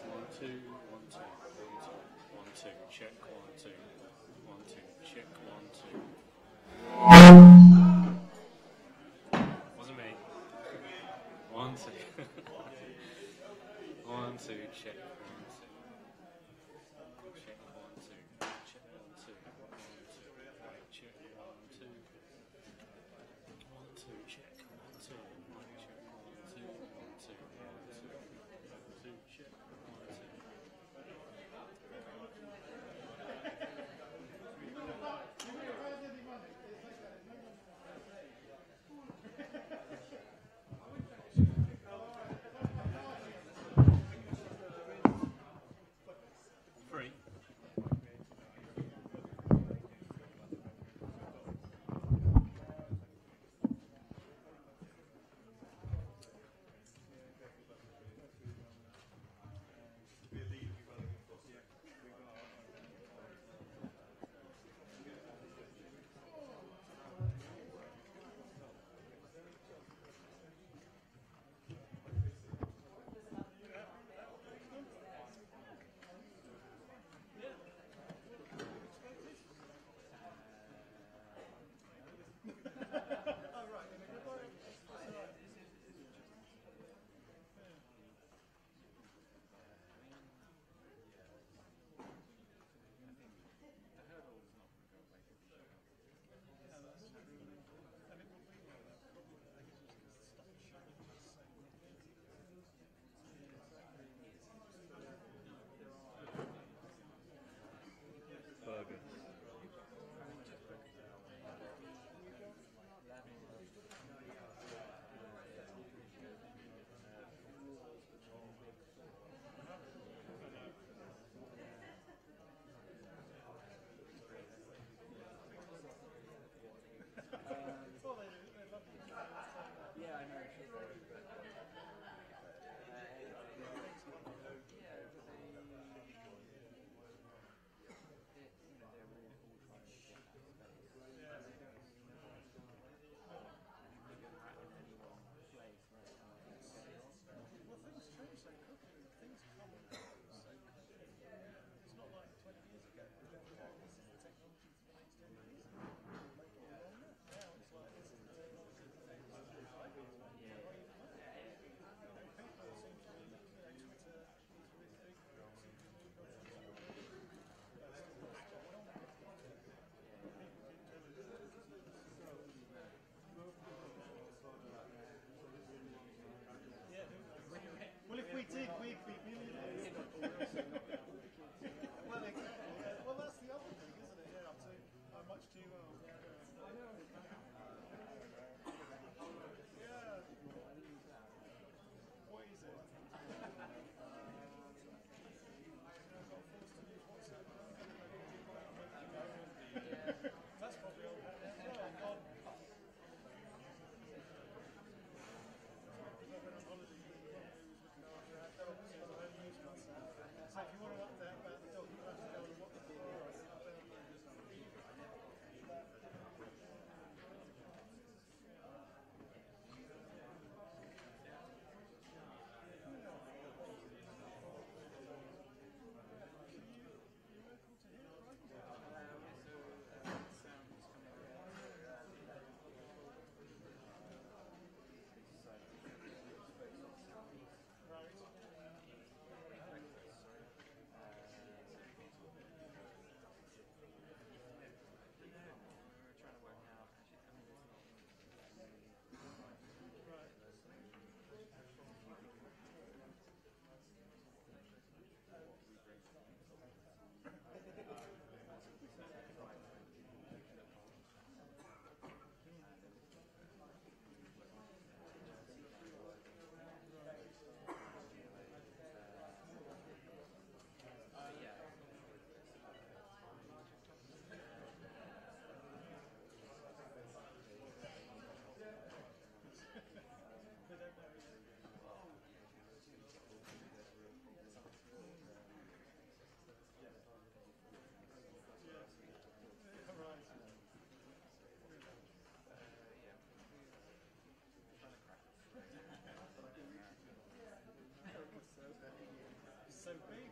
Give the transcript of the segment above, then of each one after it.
One, two, one, two, one, two, check, one, two, one, two, check, one, two. Wasn't me. One, two. One, two, check, one, two. Check, one, two, check, one, two, one, two, right, check, one, two. One, two, check, one, two, right, check, one, two, one, two, one, two, one, two, check, one, two. so big.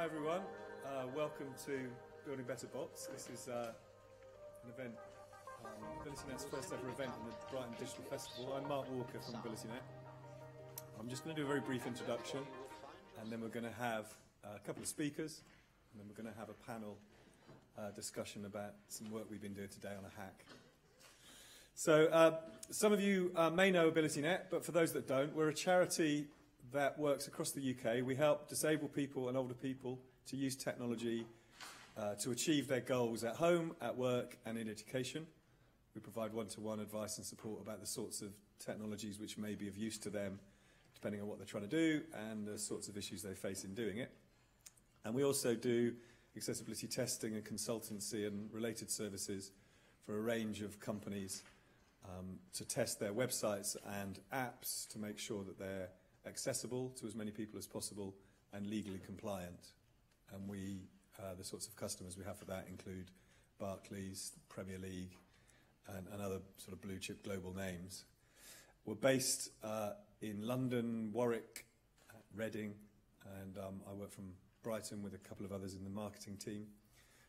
Hi everyone, welcome to Building Better Bots. This is an event, AbilityNet's first ever event in the Brighton Digital Festival. I'm Mark Walker from AbilityNet. I'm just going to do a very brief introduction, and then we're going to have a couple of speakers, and then we're going to have a panel discussion about some work we've been doing today on a hack. So some of you may know AbilityNet, but for those that don't, we're a charity that works across the UK. We help disabled people and older people to use technology to achieve their goals at home, at work and in education. We provide one-to-one advice and support about the sorts of technologies which may be of use to them depending on what they're trying to do and the sorts of issues they face in doing it. And we also do accessibility testing and consultancy and related services for a range of companies to test their websites and apps to make sure that they're accessible to as many people as possible and legally compliant. And the sorts of customers we have for that include Barclays, Premier League, and other sort of blue chip global names. We're based in London, Warwick, Reading, and I work from Brighton with a couple of others in the marketing team.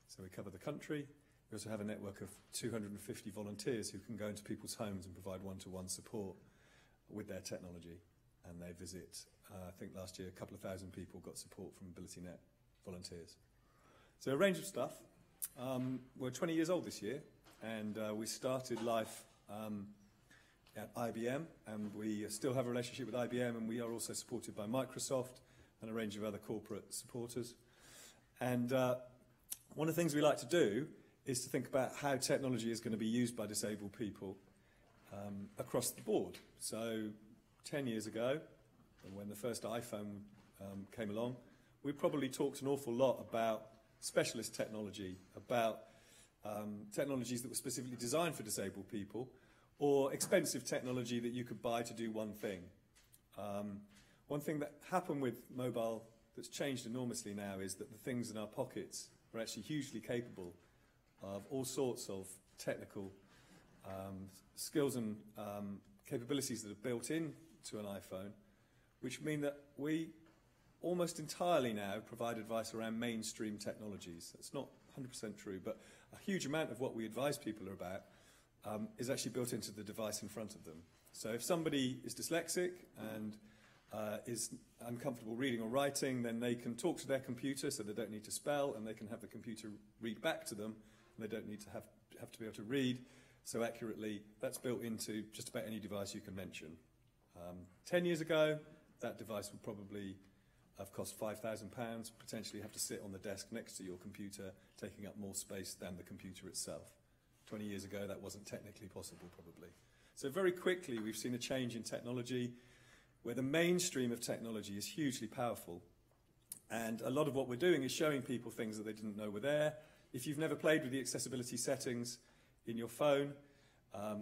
So we cover the country. We also have a network of 250 volunteers who can go into people's homes and provide one-to-one support with their technology. And they visit, I think last year, a couple of thousand people got support from AbilityNet volunteers. So a range of stuff. We're 20 years old this year, and we started life at IBM, and we still have a relationship with IBM, and we are also supported by Microsoft and a range of other corporate supporters. And one of the things we like to do is to think about how technology is going to be used by disabled people across the board. So 10 years ago, when the first iPhone came along, we probably talked an awful lot about specialist technology, about technologies that were specifically designed for disabled people, or expensive technology that you could buy to do one thing. One thing that happened with mobile that's changed enormously now is that the things in our pockets are actually hugely capable of all sorts of technical skills and capabilities that are built in to an iPhone, which mean that we almost entirely now provide advice around mainstream technologies. That's not 100% true, but a huge amount of what we advise people about is actually built into the device in front of them. So if somebody is dyslexic and is uncomfortable reading or writing, then they can talk to their computer, so they don't need to spell, and they can have the computer read back to them, and they don't need to have to be able to read so accurately. That's built into just about any device you can mention. 10 years ago, that device would probably have cost £5,000, potentially have to sit on the desk next to your computer, taking up more space than the computer itself. 20 years ago, that wasn't technically possible, probably. So very quickly, we've seen a change in technology where the mainstream of technology is hugely powerful. And a lot of what we're doing is showing people things that they didn't know were there. If you've never played with the accessibility settings in your phone,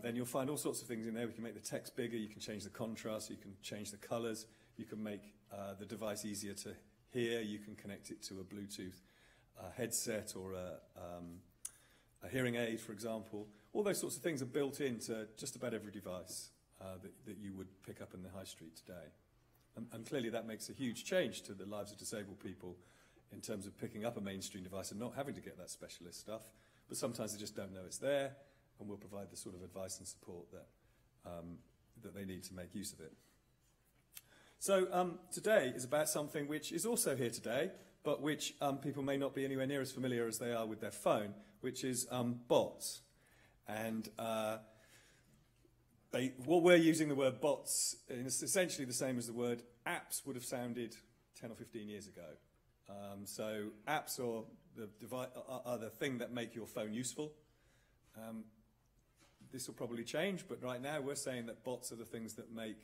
then you'll find all sorts of things in there. We can make the text bigger, you can change the contrast, you can change the colors, you can make the device easier to hear, you can connect it to a Bluetooth headset or a hearing aid, for example. All those sorts of things are built into just about every device that you would pick up in the high street today. And clearly that makes a huge change to the lives of disabled people in terms of picking up a mainstream device and not having to get that specialist stuff. But sometimes they just don't know it's there, and we'll provide the sort of advice and support that they need to make use of it. So today is about something which is also here today, but which people may not be anywhere near as familiar as they are with their phone, which is bots. And what we're using the word bots is essentially the same as the word apps would have sounded 10 or 15 years ago. So apps are the thing that make your phone useful. This will probably change, but right now we're saying that bots are the things that make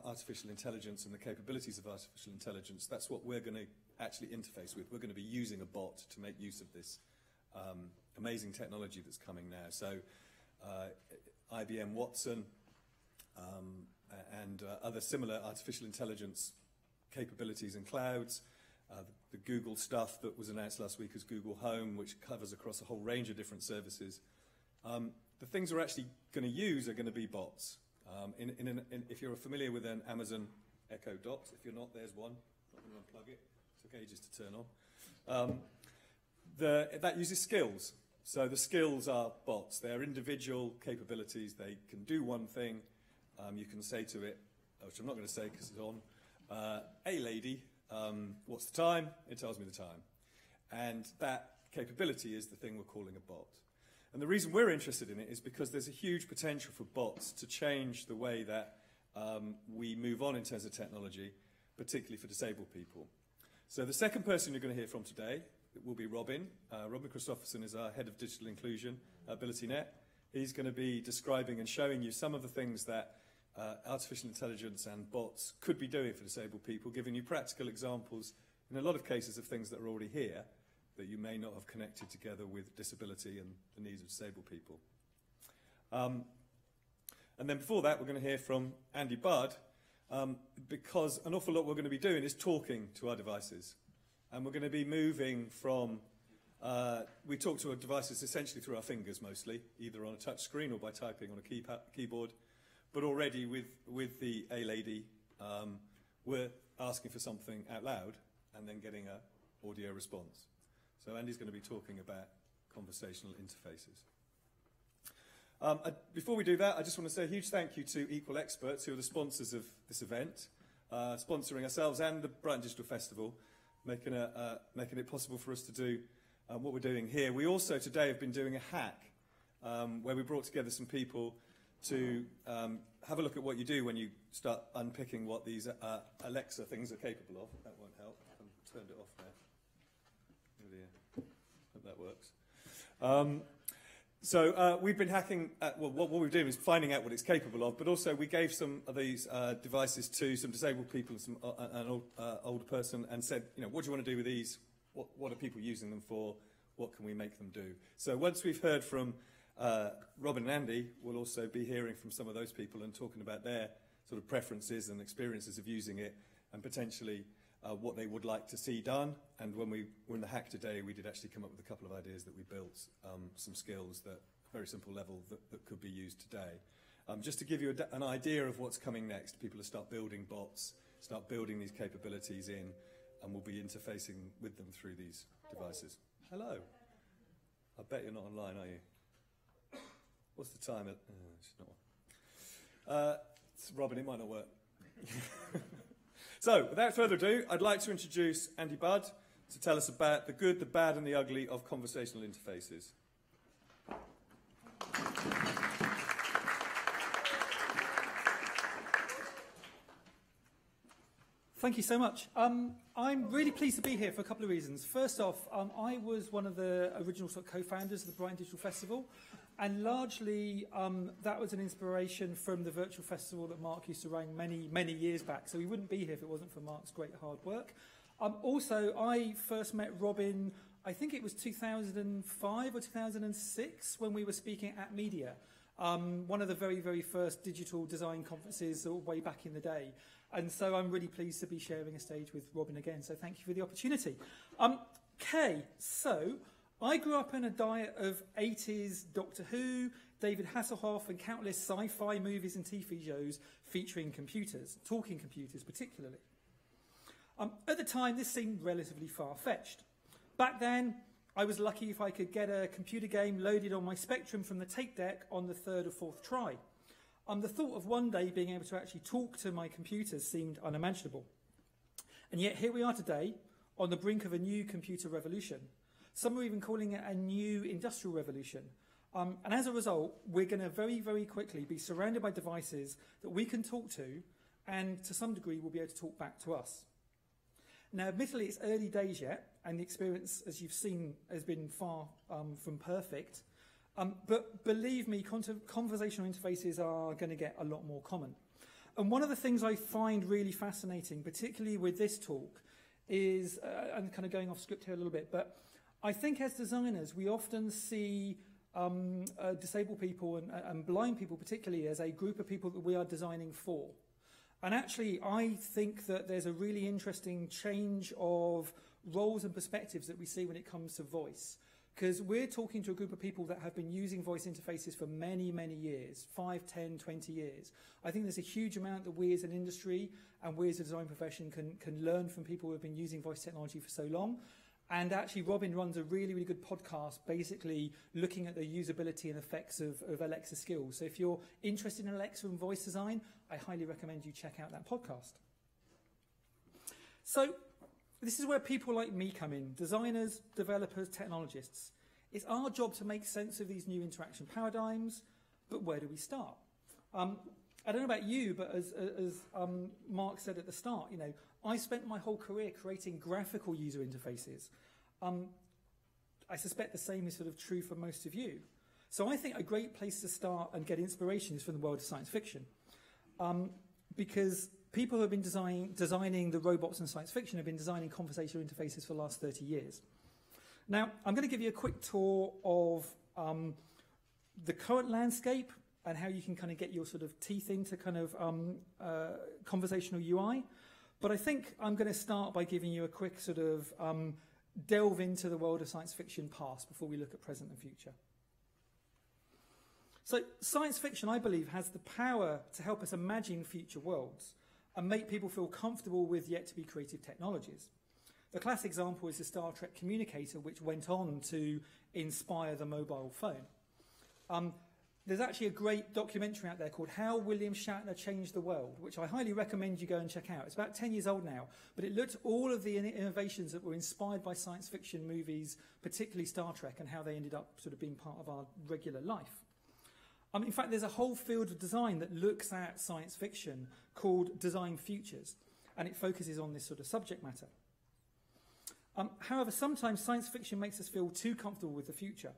artificial intelligence and the capabilities of artificial intelligence. That's what we're going to actually interface with. We're going to be using a bot to make use of this amazing technology that's coming now. So IBM Watson and other similar artificial intelligence capabilities and clouds, the Google stuff that was announced last week as Google Home, which covers across a whole range of different services. The things we're actually going to use are going to be bots. If you're familiar with an Amazon Echo Dot, if you're not, there's one. I'm going to unplug it. took ages to turn on. That uses skills. So the skills are bots. They're individual capabilities. They can do one thing. You can say to it, which I'm not going to say because it's on, hey lady, what's the time? It tells me the time. And that capability is the thing we're calling a bot. And the reason we're interested in it is because there's a huge potential for bots to change the way that we move on in terms of technology, particularly for disabled people. So the second person you're going to hear from today will be Robin. Robin Christopherson is our Head of Digital Inclusion at AbilityNet. He's going to be describing and showing you some of the things that artificial intelligence and bots could be doing for disabled people, giving you practical examples, in a lot of cases, of things that are already here that you may not have connected together with disability and the needs of disabled people. And then before that, we're going to hear from Andy Budd, because an awful lot we're going to be doing is talking to our devices. And we're going to be moving from, we talk to our devices essentially through our fingers mostly, either on a touch screen or by typing on a keyboard. But already with the A-Lady, we're asking for something out loud and then getting an audio response. So Andy's going to be talking about conversational interfaces. Before we do that, I just want to say a huge thank you to Equal Experts, who are the sponsors of this event, sponsoring ourselves and the Brighton Digital Festival, making it possible for us to do what we're doing here. We also today have been doing a hack where we brought together some people to have a look at what you do when you start unpicking what these Alexa things are capable of. That won't help. I've turned it off there. Oh dear. Hope that works. So we've been hacking, well, what we're doing is finding out what it's capable of, but also we gave some of these devices to some disabled people and an older person and said, you know, what do you want to do with these? What are people using them for? What can we make them do? So once we've heard from Robin and Andy, we'll also be hearing from some of those people and talking about their sort of preferences and experiences of using it and potentially what they would like to see done. And when we were in the hack today, we did actually come up with a couple of ideas that we built, some skills that, very simple level, that could be used today. Just to give you an idea of what's coming next, people will start building bots, start building these capabilities in, and we'll be interfacing with them through these devices. Hello. I bet you're not online, are you? What's the time? It's not. Robin, it might not work. So, without further ado, I'd like to introduce Andy Budd to tell us about the good, the bad and the ugly of conversational interfaces. Thank you so much. I'm really pleased to be here for a couple of reasons. First off, I was one of the original sort of co-founders of the Brighton Digital Festival, and largely that was an inspiration from the virtual festival that Mark used to run many, many years back. So we wouldn't be here if it wasn't for Mark's great hard work. Also, I first met Robin, I think it was 2005 or 2006 when we were speaking at Media, one of the very, very first digital design conferences way back in the day. And so I'm really pleased to be sharing a stage with Robin again. So thank you for the opportunity. So I grew up in a diet of 80s Doctor Who, David Hasselhoff, and countless sci-fi movies and TV shows featuring computers, talking computers particularly. At the time, this seemed relatively far-fetched. Back then, I was lucky if I could get a computer game loaded on my Spectrum from the tape deck on the third or fourth try. The thought of one day being able to actually talk to my computers seemed unimaginable. And yet here we are today, on the brink of a new computer revolution. Some are even calling it a new industrial revolution. And as a result, we're going to very, very quickly be surrounded by devices that we can talk to, and to some degree will be able to talk back to us. Now, admittedly, it's early days yet, and the experience, as you've seen, has been far from perfect. But believe me, conversational interfaces are going to get a lot more common. And one of the things I find really fascinating, particularly with this talk, is, and kind of going off script here a little bit, but I think as designers, we often see disabled people and blind people particularly as a group of people that we are designing for. And actually, I think that there's a really interesting change of roles and perspectives that we see when it comes to voice. because we're talking to a group of people that have been using voice interfaces for many, many years, 5, 10, 20 years. I think there's a huge amount that we as an industry and we as a design profession can learn from people who have been using voice technology for so long. And actually, Robin runs a really, really good podcast basically looking at the usability and effects of Alexa skills. So if you're interested in Alexa and voice design, I highly recommend you check out that podcast. So this is where people like me come in, designers, developers, technologists. It's our job to make sense of these new interaction paradigms, but where do we start? I don't know about you, but as Mark said at the start, you know, I spent my whole career creating graphical user interfaces. I suspect the same is sort of true for most of you. So I think a great place to start and get inspiration is from the world of science fiction. Because people who have been designing the robots in science fiction have been designing conversational interfaces for the last 30 years. Now, I'm going to give you a quick tour of the current landscape and how you can kind of get your sort of teeth into kind of conversational UI. But I think I'm going to start by giving you a quick sort of delve into the world of science fiction past before we look at present and future. So science fiction, I believe, has the power to help us imagine future worlds and make people feel comfortable with yet-to-be creative technologies. The classic example is the Star Trek communicator, which went on to inspire the mobile phone. There's actually a great documentary out there called How William Shatner Changed the World, which I highly recommend you go and check out. It's about 10 years old now, but it looked at all of the innovations that were inspired by science fiction movies, particularly Star Trek, and how they ended up sort of being part of our regular life. In fact, there's a whole field of design that looks at science fiction called Design Futures, and it focuses on this sort of subject matter. However, sometimes science fiction makes us feel too comfortable with the future.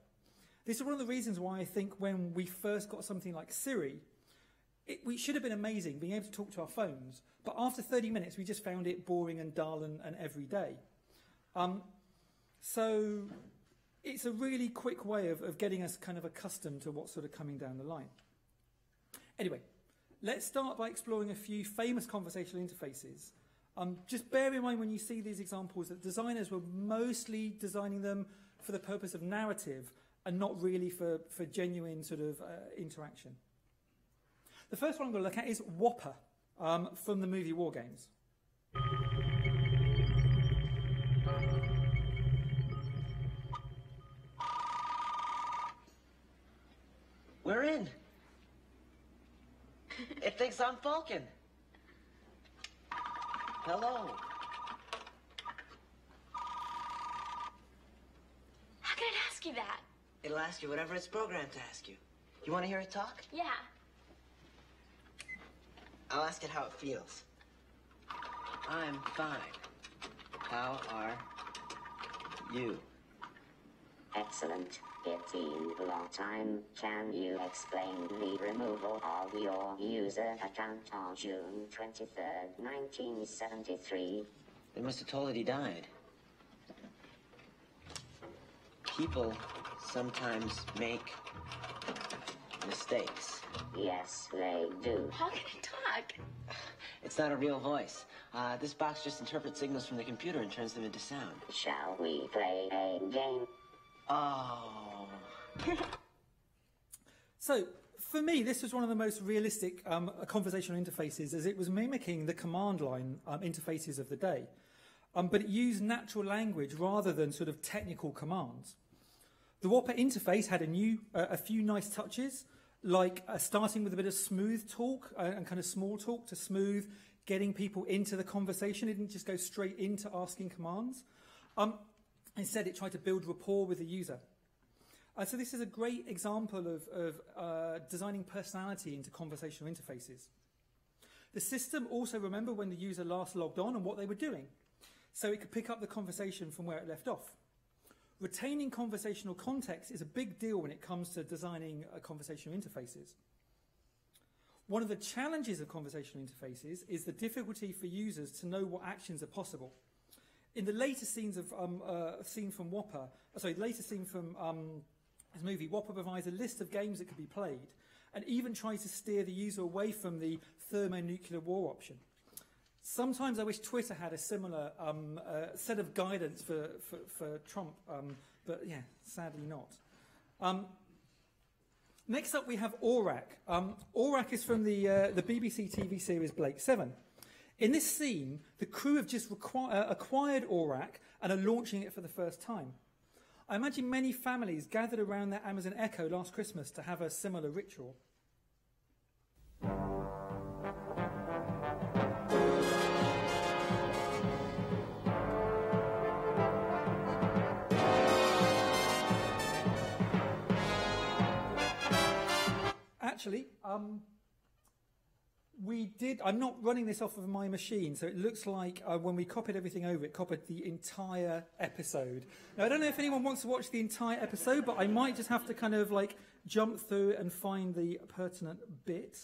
This is one of the reasons why I think when we first got something like Siri, we should have been amazing, being able to talk to our phones, but after 30 minutes we just found it boring and dull and everyday. So it's a really quick way of getting us kind of accustomed to what's sort of coming down the line. Anyway, let's start by exploring a few famous conversational interfaces. Just bear in mind when you see these examples that designers were mostly designing them for the purpose of narrative and not really for genuine sort of interaction. The first one I'm going to look at is Whopper from the movie War Games. We're in. It thinks I'm Falcon. Hello. How can it ask you that? It'll ask you whatever it's programmed to ask you. You want to hear it talk? Yeah. I'll ask it how it feels. I'm fine. How are you? Excellent. It's been a long time. Can you explain the removal of your user account on June 23rd, 1973? They must have told it he died. People sometimes make mistakes. Yes, they do. How can it talk? It's not a real voice. This box just interprets signals from the computer and turns them into sound. Shall we play a game? Oh. So, for me, this was one of the most realistic conversational interfaces, as it was mimicking the command line interfaces of the day. But it used natural language rather than sort of technical commands. The Whopper interface had a few nice touches, like starting with a bit of smooth talk and kind of small talk to smooth, getting people into the conversation. It didn't just go straight into asking commands. Instead, it tried to build rapport with the user. So this is a great example of designing personality into conversational interfaces. The system also remembered when the user last logged on and what they were doing, so it could pick up the conversation from where it left off. Retaining conversational context is a big deal when it comes to designing conversational interfaces. One of the challenges of conversational interfaces is the difficulty for users to know what actions are possible. In the later scenes of scene from this movie, Whopper provides a list of games that could be played, and even tries to steer the user away from the thermonuclear war option. Sometimes I wish Twitter had a similar set of guidance for Trump, but yeah, sadly not. Next up, we have Aurak. Aurak is from the BBC TV series Blake 7. In this scene, the crew have just acquired Aurak and are launching it for the first time. I imagine many families gathered around their Amazon Echo last Christmas to have a similar ritual. Actually, we did. I'm not running this off of my machine, so it looks like when we copied everything over, it copied the entire episode. Now, I don't know if anyone wants to watch the entire episode, but I might just have to kind of like jump through it and find the pertinent bit.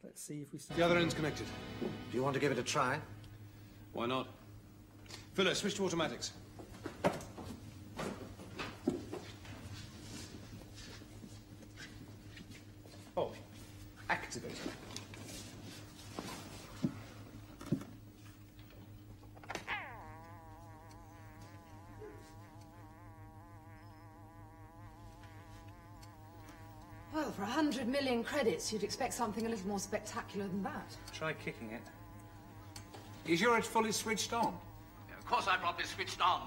Let's see if we. The other end's connected. Do you want to give it a try? Why not? Phyllis, switch to automatics. Oh, activated. Well, for 100 million credits, you'd expect something a little more spectacular than that. Try kicking it. Is your edge fully switched on? Yeah, of course I'm properly switched on.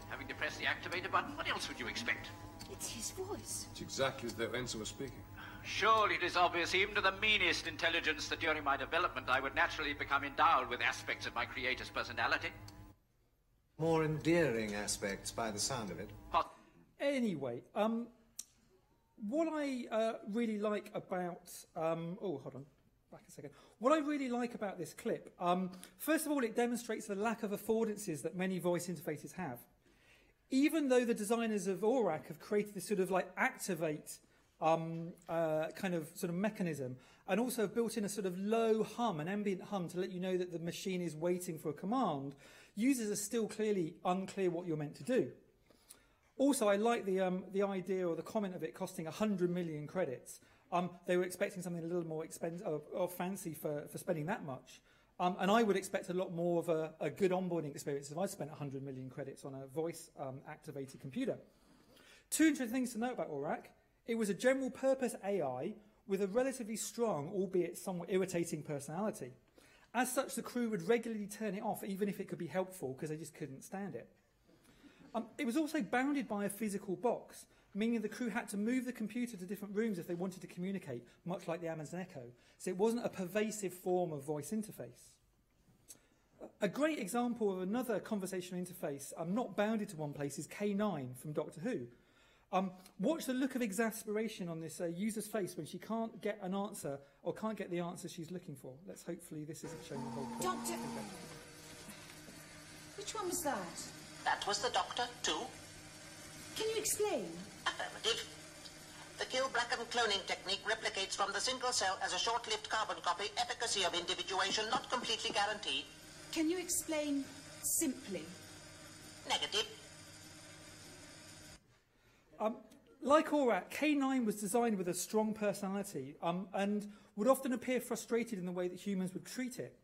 Having to press the activator button, what else would you expect? It's his voice. It's exactly as though Enzo was speaking. Surely it is obvious, even to the meanest intelligence, that during my development I would naturally become endowed with aspects of my creator's personality. More endearing aspects by the sound of it. Anyway, what I really like about... oh, hold on. Back a second. What I really like about this clip, first of all, it demonstrates the lack of affordances that many voice interfaces have. Even though the designers of Aurak have created this sort of like activate kind of sort of mechanism, and also built in a sort of low hum, an ambient hum, to let you know that the machine is waiting for a command, users are still clearly unclear what you're meant to do. Also, I like the idea or the comment of it costing 100 million credits. They were expecting something a little more expensive or fancy for spending that much. And I would expect a lot more of a good onboarding experience if I spent 100 million credits on a voice-activated computer. Two interesting things to note about Aurak. It was a general-purpose AI with a relatively strong, albeit somewhat irritating personality. As such, the crew would regularly turn it off, even if it could be helpful, because they just couldn't stand it. It was also bounded by a physical box, meaning the crew had to move the computer to different rooms if they wanted to communicate, much like the Amazon Echo. So it wasn't a pervasive form of voice interface. A great example of another conversational interface, not bounded to one place, is K9 from Doctor Who. Watch the look of exasperation on this user's face when she can't get an answer or can't get the answer she's looking for. Let's hopefully this isn't showing the whole plot. Doctor, which one was that? That was the Doctor, too. Can you explain? Affirmative. The Kill-Bracken cloning technique replicates from the single cell as a short-lived carbon copy. Efficacy of individuation not completely guaranteed. Can you explain simply? Negative. Like Aurak, K9 was designed with a strong personality and would often appear frustrated in the way that humans would treat it.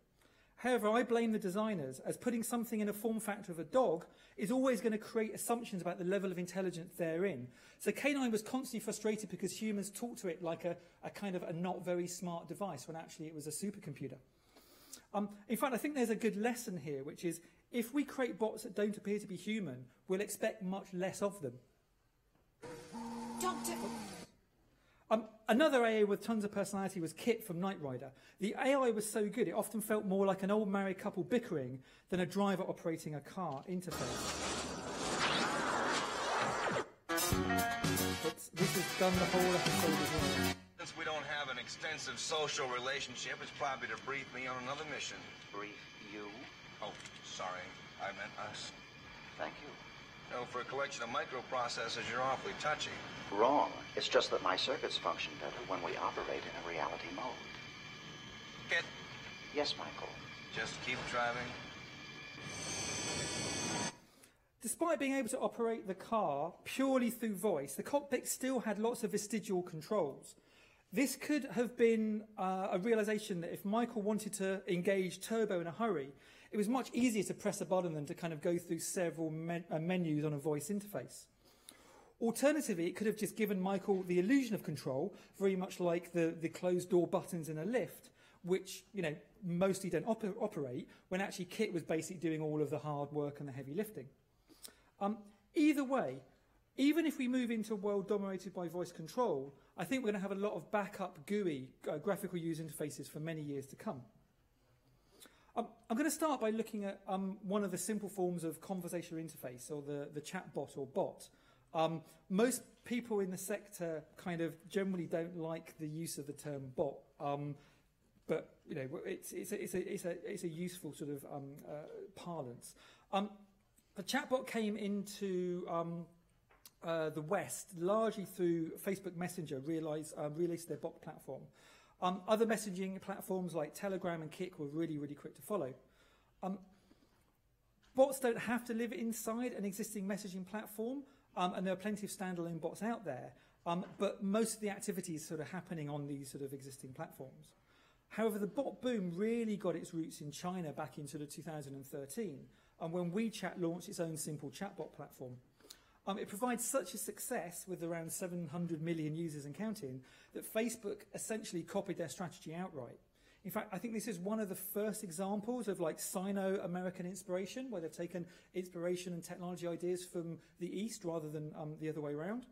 However, I blame the designers, as putting something in a form factor of a dog is always going to create assumptions about the level of intelligence they're in. So K9 was constantly frustrated because humans talked to it like a kind of a not very smart device when actually it was a supercomputer. In fact, I think there's a good lesson here, which is if we create bots that don't appear to be human, we'll expect much less of them. Doctor... Another AI with tons of personality was Kit from Knight Rider. The AI was so good, it often felt more like an old married couple bickering than a driver operating a car interface. But this has done the whole episode as well. Since we don't have an extensive social relationship, it's probably to brief me on another mission. Brief you? Oh, sorry. I meant us. Thank you. No, for a collection of microprocessors, you're awfully touchy. Wrong. It's just that my circuits function better when we operate in a reality mode. Kit, Yes, Michael. just keep driving. Despite being able to operate the car purely through voice, the cockpit still had lots of vestigial controls. This could have been a realization that if Michael wanted to engage Turbo in a hurry, it was much easier to press a button than to kind of go through several menus on a voice interface. Alternatively, it could have just given Michael the illusion of control, very much like the closed door buttons in a lift, which, you know, mostly don't operate, when actually Kit was basically doing all of the hard work and the heavy lifting. Either way, even if we move into a world dominated by voice control, I think we're going to have a lot of backup GUI, graphical user interfaces, for many years to come. I'm going to start by looking at one of the simple forms of conversational interface, or the chatbot or bot. Most people in the sector kind of generally don't like the use of the term bot, but you know, it's a useful sort of parlance. The chatbot came into the West largely through Facebook Messenger released their bot platform. Other messaging platforms like Telegram and Kik were really, really quick to follow. Bots don't have to live inside an existing messaging platform, and there are plenty of standalone bots out there, but most of the activity is sort of happening on these sort of existing platforms. However, the bot boom really got its roots in China back in sort of 2013, and when WeChat launched its own simple chatbot platform. It provides such a success, with around 700 million users and counting, that Facebook essentially copied their strategy outright. In fact, I think this is one of the first examples of like Sino-American inspiration, where they've taken inspiration and technology ideas from the East rather than the other way around.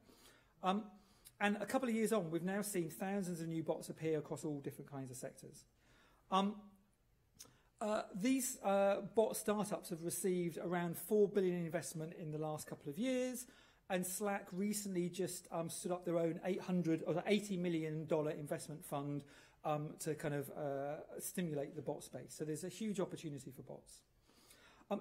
And a couple of years on, we've now seen thousands of new bots appear across all different kinds of sectors. These bot startups have received around $4 billion in investment in the last couple of years, and Slack recently just stood up their own $80 million investment fund to kind of stimulate the bot space. So there's a huge opportunity for bots.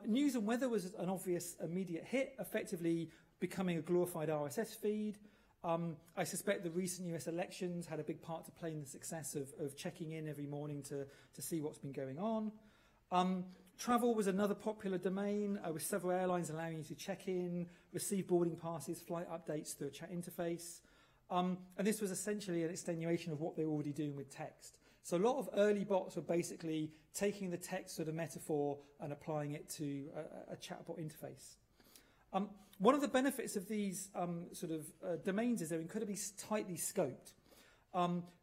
News and weather was an obvious immediate hit, effectively becoming a glorified RSS feed. I suspect the recent US elections had a big part to play in the success of checking in every morning to see what's been going on. Travel was another popular domain, with several airlines allowing you to check in, receive boarding passes, flight updates through a chat interface. And this was essentially an extenuation of what they were already doing with text. So a lot of early bots were basically taking the text sort of metaphor and applying it to a chatbot interface. One of the benefits of these domains is they're incredibly tightly scoped.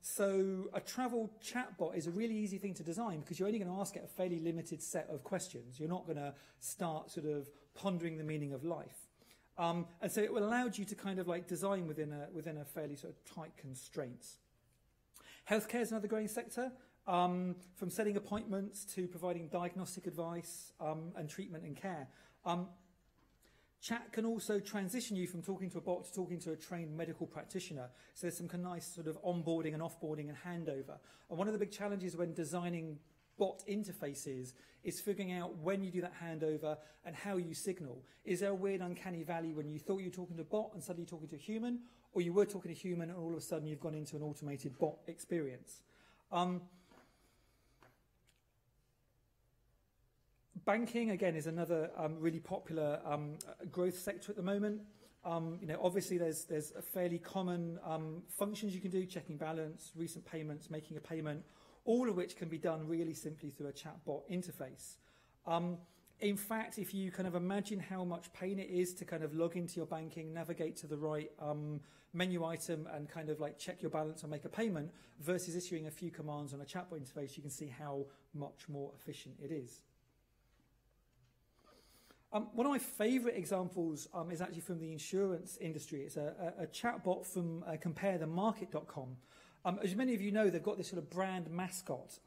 So a travel chatbot is a really easy thing to design because you're only going to ask it a fairly limited set of questions. You're not going to start sort of pondering the meaning of life. And so it will allow you to kind of like design within a fairly sort of tight constraints. Healthcare is another growing sector, from setting appointments to providing diagnostic advice and treatment and care. Chat can also transition you from talking to a bot to talking to a trained medical practitioner. So there's some kind of nice sort of onboarding and offboarding and handover. And one of the big challenges when designing bot interfaces is figuring out when you do that handover and how you signal. Is there a weird uncanny valley when you thought you were talking to a bot and suddenly you're talking to a human, or you were talking to a human and all of a sudden you've gone into an automated bot experience? Banking, again, is another really popular growth sector at the moment. Obviously there's a fairly common functions you can do, checking balance, recent payments, making a payment, all of which can be done really simply through a chatbot interface. In fact, if you kind of imagine how much pain it is to kind of log into your banking, navigate to the right menu item and kind of like check your balance and make a payment versus issuing a few commands on a chatbot interface, you can see how much more efficient it is. One of my favourite examples is actually from the insurance industry. It's a chatbot from comparethemarket.com. As many of you know, they've got this sort of brand mascot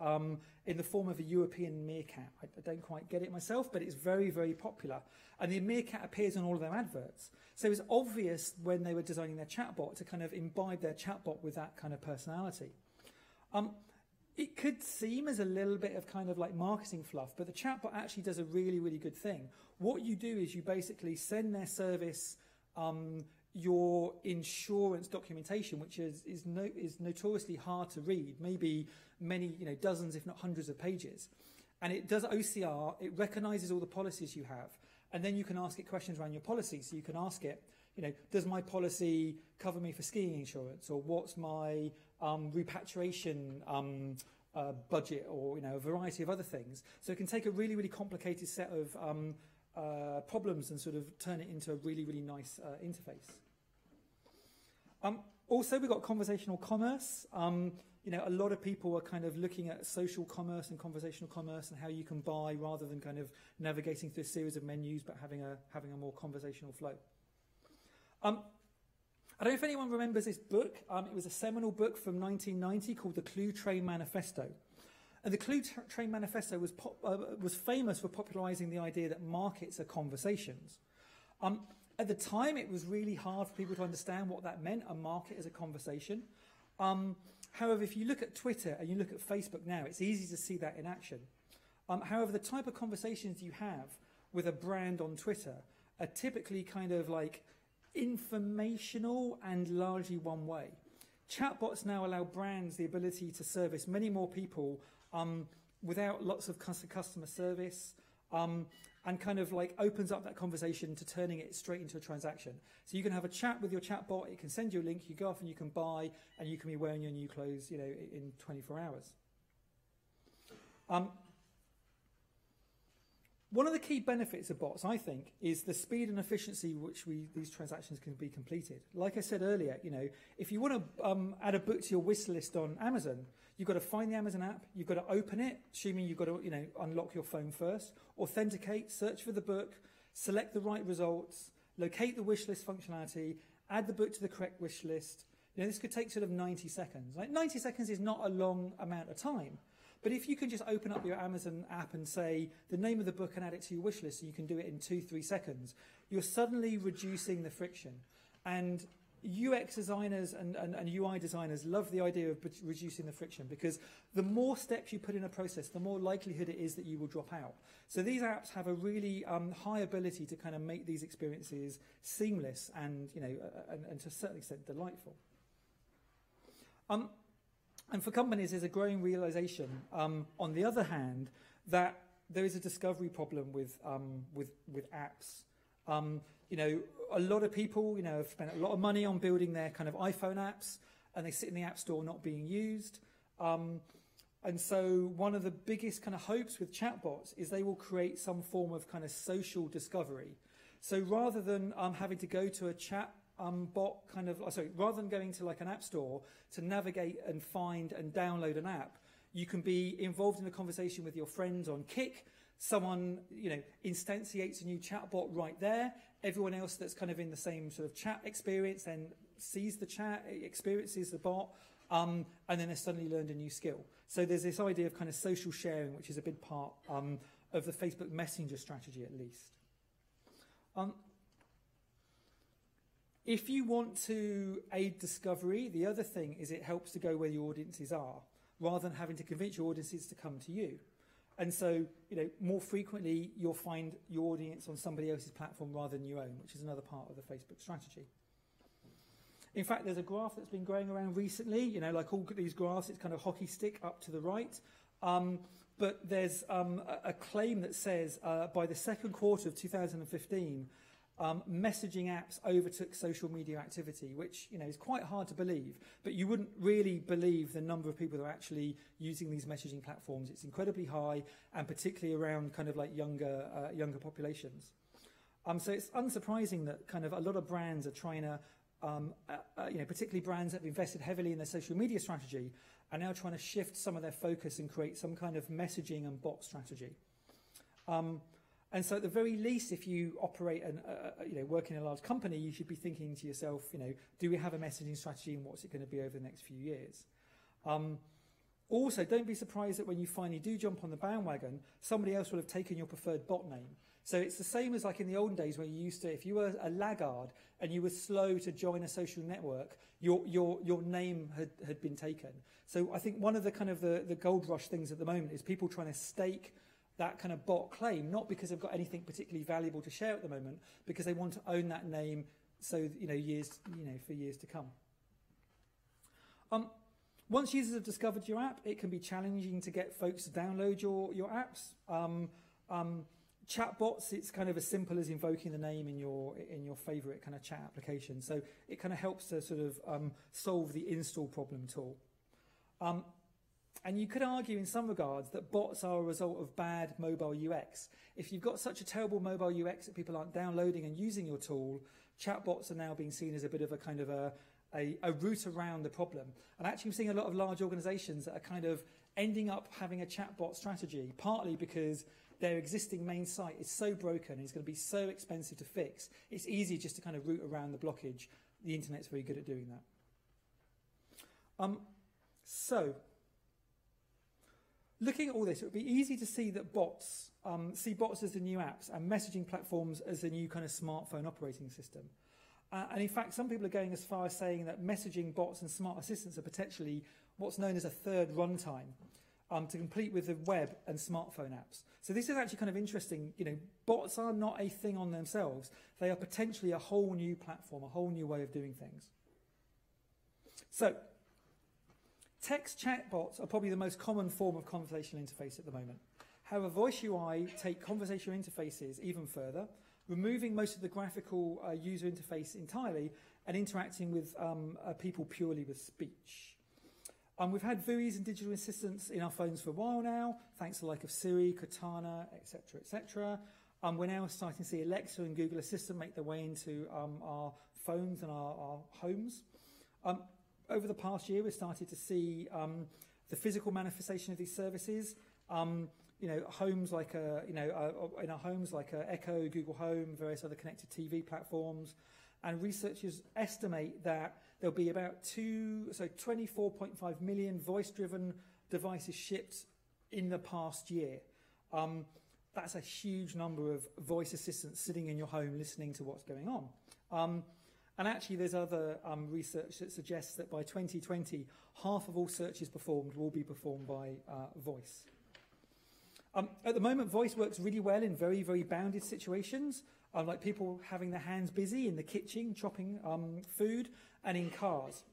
in the form of a European meerkat. I don't quite get it myself, but it's very, very popular. And the meerkat appears on all of their adverts. So it was obvious when they were designing their chatbot to kind of imbibe their chatbot with that kind of personality. It could seem as a little bit of kind of like marketing fluff, but the chatbot actually does a really, really good thing. What you do is you basically send their service your insurance documentation, which is notoriously hard to read, maybe many, dozens, if not hundreds of pages. And it does OCR, it recognizes all the policies you have, and then you can ask it questions around your policy. So you can ask it, does my policy cover me for skiing insurance? Or what's my repatriation budget or a variety of other things. So it can take a really, really complicated set of problems and sort of turn it into a really, really nice interface. Also, we've got conversational commerce. A lot of people are kind of looking at social commerce and conversational commerce and how you can buy rather than kind of navigating through a series of menus, but having a more conversational flow. I don't know if anyone remembers this book. It was a seminal book from 1990 called The Clue Train Manifesto. And the Clue Train Manifesto was famous for popularizing the idea that markets are conversations. At the time, it was really hard for people to understand what that meant, a market as a conversation. However, if you look at Twitter and you look at Facebook now, it's easy to see that in action. However, the type of conversations you have with a brand on Twitter are typically kind of like informational and largely one way. Chatbots now allow brands the ability to service many more people without lots of customer service, and kind of like opens up that conversation to turning it straight into a transaction. So you can have a chat with your chatbot, it can send you a link, you go off and you can buy, and you can be wearing your new clothes, in 24 hours. One of the key benefits of bots, I think, is the speed and efficiency which these transactions can be completed. Like I said earlier, if you want to add a book to your wish list on Amazon, you've got to find the Amazon app, you've got to open it, assuming you've got to unlock your phone first, authenticate, search for the book, select the right results, locate the wish list functionality, add the book to the correct wish list. This could take sort of 90 seconds. 90 seconds is not a long amount of time. But if you can just open up your Amazon app and say the name of the book and add it to your wish list, so you can do it in 2-3 seconds, you're suddenly reducing the friction. And UX designers and UI designers love the idea of reducing the friction, because the more steps you put in a process, the more likelihood it is that you will drop out. So these apps have a really high ability to kind of make these experiences seamless and, and to a certain extent delightful. And for companies, there's a growing realization, on the other hand, that there is a discovery problem with apps. A lot of people, have spent a lot of money on building their kind of iPhone apps, and they sit in the App Store not being used. And so one of the biggest kind of hopes with chatbots is they will create some form of kind of social discovery. So rather than having to go to a chat bot rather than going to like an app store to navigate and find and download an app, you can be involved in a conversation with your friends on Kik. Someone, instantiates a new chatbot right there. Everyone else that's kind of in the same sort of chat experience then sees the chat, experiences the bot, and then they suddenly learned a new skill. So there's this idea of kind of social sharing, which is a big part of the Facebook Messenger strategy, at least. If you want to aid discovery, the other thing is it helps to go where your audiences are, rather than having to convince your audiences to come to you. And so, more frequently, you'll find your audience on somebody else's platform rather than your own, which is another part of the Facebook strategy. In fact, there's a graph that's been going around recently, like all these graphs, it's kind of hockey stick up to the right. But there's a claim that says by the second quarter of 2015, messaging apps overtook social media activity, which is quite hard to believe, but you wouldn't really believe the number of people that are actually using these messaging platforms. It's incredibly high, and particularly around kind of like younger populations. So it's unsurprising that kind of a lot of brands are trying to, particularly brands that have invested heavily in their social media strategy, are now trying to shift some of their focus and create some kind of messaging and bot strategy. And so at the very least, if you operate and work in a large company, you should be thinking to yourself, do we have a messaging strategy and what's it going to be over the next few years? Also, don't be surprised that when you finally do jump on the bandwagon, somebody else will have taken your preferred bot name. So it's the same as like in the olden days where you used to, if you were a laggard and you were slow to join a social network, your name had been taken. So I think one of the kind of the gold rush things at the moment is people trying to stake that kind of bot claim, not because they've got anything particularly valuable to share at the moment, because they want to own that name so for years to come. Once users have discovered your app, it can be challenging to get folks to download your apps. Chatbots, it's kind of as simple as invoking the name in your favorite kind of chat application. So it kind of helps to sort of solve the install problem at all. And you could argue in some regards that bots are a result of bad mobile UX. If you've got such a terrible mobile UX that people aren't downloading and using your tool, chatbots are now being seen as a bit of a kind of a route around the problem. And actually I'm seeing a lot of large organizations that are kind of ending up having a chatbot strategy, partly because their existing main site is so broken and it's going to be so expensive to fix. It's easy just to kind of route around the blockage. The internet's very good at doing that. So, looking at all this, it would be easy to see that bots as the new apps and messaging platforms as the new kind of smartphone operating system. And in fact, some people are going as far as saying that messaging bots and smart assistants are potentially what's known as a third runtime to complete with the web and smartphone apps. So this is actually kind of interesting. You know, bots are not a thing on themselves. They are potentially a whole new platform, a whole new way of doing things. So, text chatbots are probably the most common form of conversational interface at the moment. However, voice UI take conversational interfaces even further, removing most of the graphical user interface entirely and interacting with people purely with speech. We've had VUIs and digital assistants in our phones for a while now, thanks to the like of Siri, Cortana, etc., etc. We're now starting to see Alexa and Google Assistant make their way into our phones and our homes. Over the past year, we've started to see the physical manifestation of these services. You know, homes like in our homes like Echo, Google Home, various other connected TV platforms, and researchers estimate that there'll be about 24.5 million voice-driven devices shipped in the past year. That's a huge number of voice assistants sitting in your home listening to what's going on. And actually, there's other research that suggests that by 2020, half of all searches performed will be performed by voice. At the moment, voice works really well in very, very bounded situations, like people having their hands busy in the kitchen, chopping food, and in cars.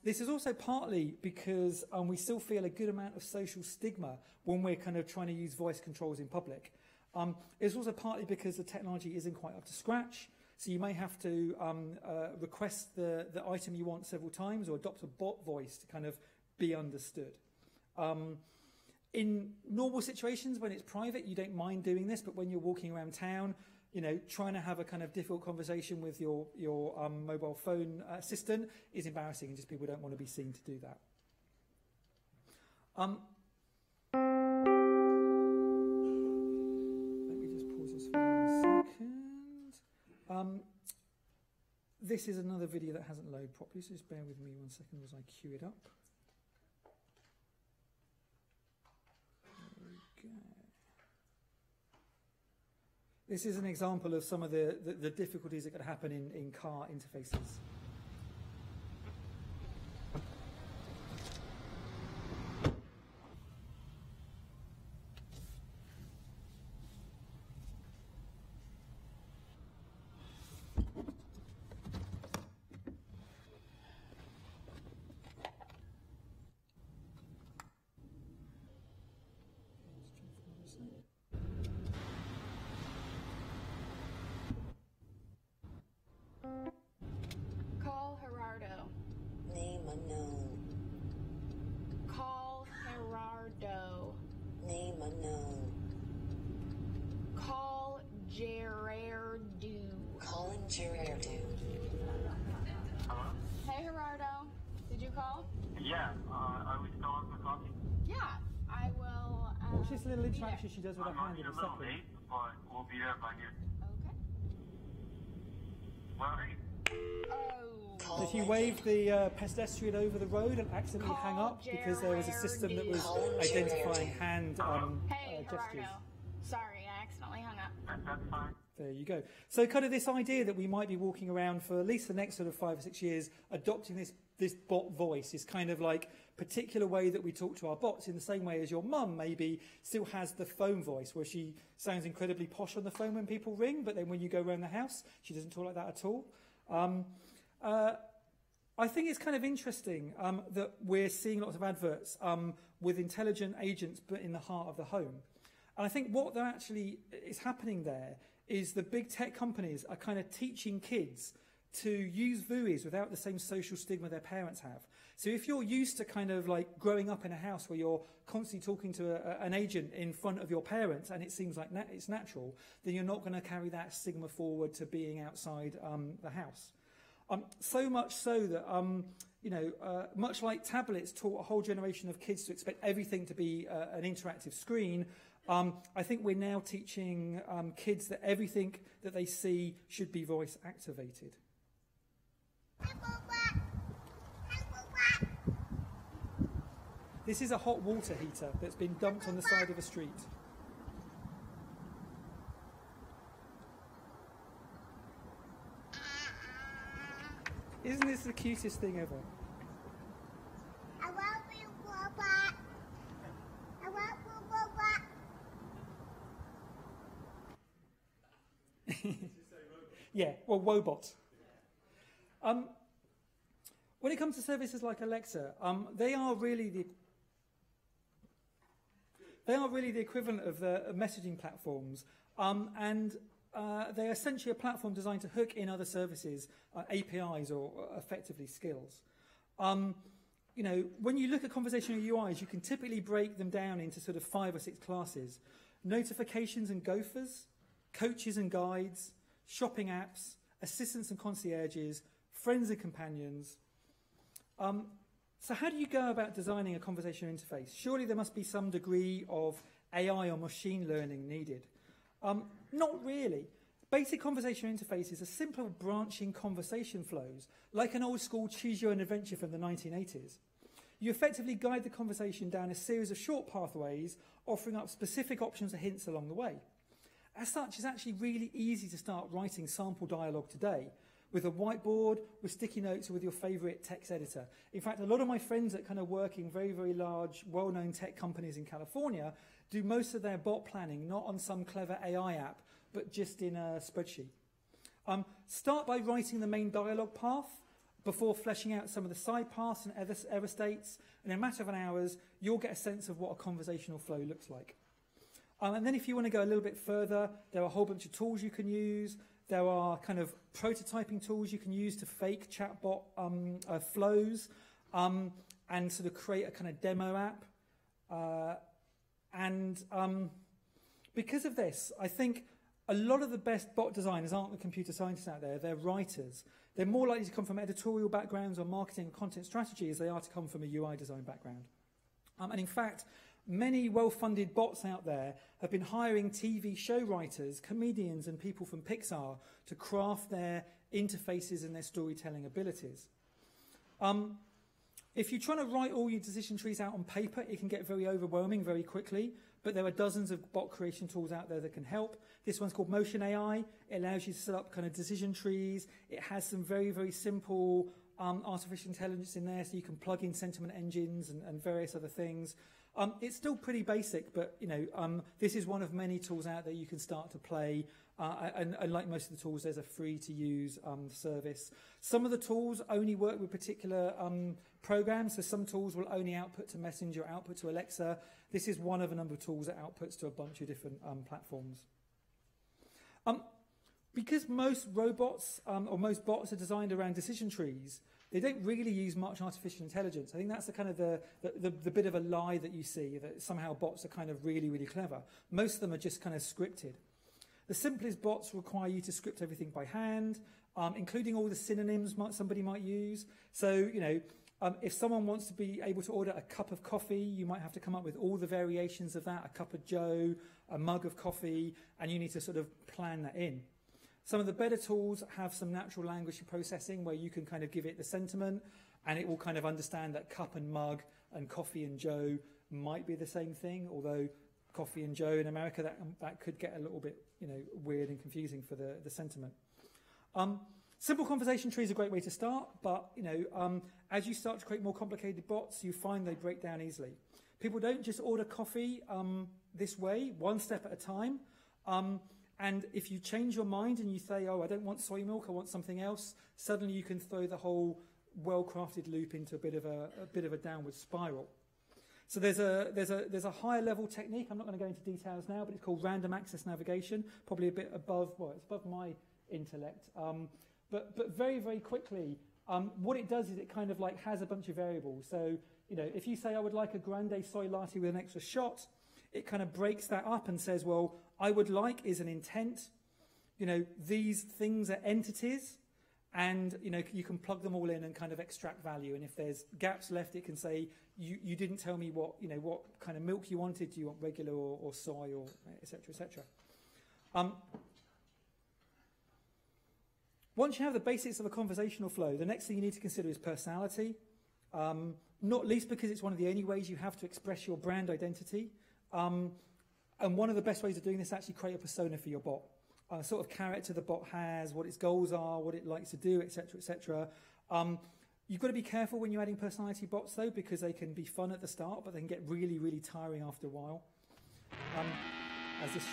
This is also partly because we still feel a good amount of social stigma when we're kind of trying to use voice controls in public. It's also partly because the technology isn't quite up to scratch. So you may have to request the item you want several times or adopt a bot voice to kind of be understood. In normal situations, when it's private, you don't mind doing this, but when you're walking around town, you know, trying to have a kind of difficult conversation with your mobile phone assistant is embarrassing, and just people don't want to be seen to do that. Let me just pause this for 1 second. This is another video that hasn't loaded properly, so just bear with me 1 second as I queue it up. There we go. This is an example of some of the difficulties that could happen in car interfaces. Call Gerardo. Name unknown. Call Gerardo. Name unknown. Call Gerardo. Calling Gerardo. Hello? Hey Gerardo, did you call? Yeah, are we still on for coffee? Yeah, I will. Watch this little interaction she does with her hand in a I'm a little second. late, but we'll be there by noon. Okay. Well, Did he wave the pedestrian over the road and accidentally hang up because there was a system that was identifying hand gestures? Gerardo. Sorry, I accidentally hung up. That's fine. There you go. So kind of this idea that we might be walking around for at least the next sort of 5 or 6 years adopting this bot voice is kind of like particular way that we talk to our bots, in the same way as your mum maybe still has the phone voice where she sounds incredibly posh on the phone when people ring, but then when you go around the house, she doesn't talk like that at all. I think it's kind of interesting that we're seeing lots of adverts with intelligent agents but in the heart of the home. And I think what actually is happening there is the big tech companies are kind of teaching kids to use VUIs without the same social stigma their parents have. So if you're used to kind of like growing up in a house where you're constantly talking to an agent in front of your parents and it seems like it's natural, then you're not going to carry that stigma forward to being outside the house. So much so that, much like tablets taught a whole generation of kids to expect everything to be an interactive screen, I think we're now teaching kids that everything that they see should be voice activated. This is a hot water heater that's been dumped on the side of a street. Isn't this the cutest thing ever? I want to be a robot. I want to be a robot. Yeah, well, Wobot. When it comes to services like Alexa, they are really the equivalent of the messaging platforms, and they're essentially a platform designed to hook in other services, APIs, or effectively skills. When you look at conversational UIs, you can typically break them down into sort of 5 or 6 classes: notifications and gophers, coaches and guides, shopping apps, assistants and concierges, friends and companions. So how do you go about designing a conversational interface? Surely there must be some degree of AI or machine learning needed. Not really. Basic conversational interfaces are simple branching conversation flows, like an old school choose your own adventure from the 1980s. You effectively guide the conversation down a series of short pathways, offering up specific options or hints along the way. As such, it's actually really easy to start writing sample dialogue today, with a whiteboard, with sticky notes, or with your favourite text editor. In fact, a lot of my friends that kind of work in very, very large, well-known tech companies in California do most of their bot planning not on some clever AI app, but just in a spreadsheet. Start by writing the main dialogue path before fleshing out some of the side paths and error states, and in a matter of hours, you'll get a sense of what a conversational flow looks like. And then if you want to go a little bit further, there are a whole bunch of tools you can use. There are kind of prototyping tools you can use to fake chatbot flows and sort of create a kind of demo app. Because of this, I think a lot of the best bot designers aren't the computer scientists out there, they're writers. They're more likely to come from editorial backgrounds or marketing and content strategy as they are to come from a UI design background. And in fact, many well-funded bots out there have been hiring TV show writers, comedians, and people from Pixar to craft their interfaces and their storytelling abilities. If you're trying to write all your decision trees out on paper, it can get very overwhelming very quickly, but there are dozens of bot creation tools out there that can help. This one's called Motion AI. It allows you to set up kind of decision trees. It has some very, very simple artificial intelligence in there, so you can plug in sentiment engines and various other things. It's still pretty basic, but this is one of many tools out there you can start to play. And like most of the tools, there's a free-to-use service. Some of the tools only work with particular programs, so some tools will only output to Messenger, output to Alexa. This is one of a number of tools that outputs to a bunch of different platforms. Because most robots or most bots are designed around decision trees, they don't really use much artificial intelligence. I think that's the kind of the bit of a lie that you see, that somehow bots are kind of really, really clever. Most of them are just kind of scripted. The simplest bots require you to script everything by hand, including all the synonyms somebody might use. So, if someone wants to be able to order a cup of coffee, you might have to come up with all the variations of that, a cup of joe, a mug of coffee, and you need to sort of plan that in. Some of the better tools have some natural language processing where you can kind of give it the sentiment and it will kind of understand that cup and mug and coffee and joe might be the same thing, although coffee and joe in America, that could get a little bit weird and confusing for the sentiment. Simple conversation trees are a great way to start, but as you start to create more complicated bots, you find they break down easily. People don't just order coffee this way, one step at a time. And if you change your mind and you say, oh, I don't want soy milk, I want something else, suddenly you can throw the whole well-crafted loop into a bit of a downward spiral. So there's a higher level technique. I'm not going to go into details now, but it's called random access navigation, probably a bit above, well, it's above my intellect. But very, very quickly, what it does is it kind of like has a bunch of variables. So, you know, if you say I would like a grande soy latte with an extra shot, it kind of breaks that up and says, well, I would like is an intent. You know, these things are entities, and, you know, you can plug them all in and kind of extract value. And if there's gaps left, it can say, you didn't tell me what, you know, what kind of milk you wanted. Do you want regular or soy, or et cetera, et cetera. Once you have the basics of a conversational flow, the next thing you need to consider is personality, not least because it's one of the only ways you have to express your brand identity. And one of the best ways of doing this is actually create a persona for your bot. Sort of character the bot has, what its goals are, what it likes to do, etc., etc. You've got to be careful when you're adding personality bots, though, because they can be fun at the start, but they can get really, really tiring after a while. As this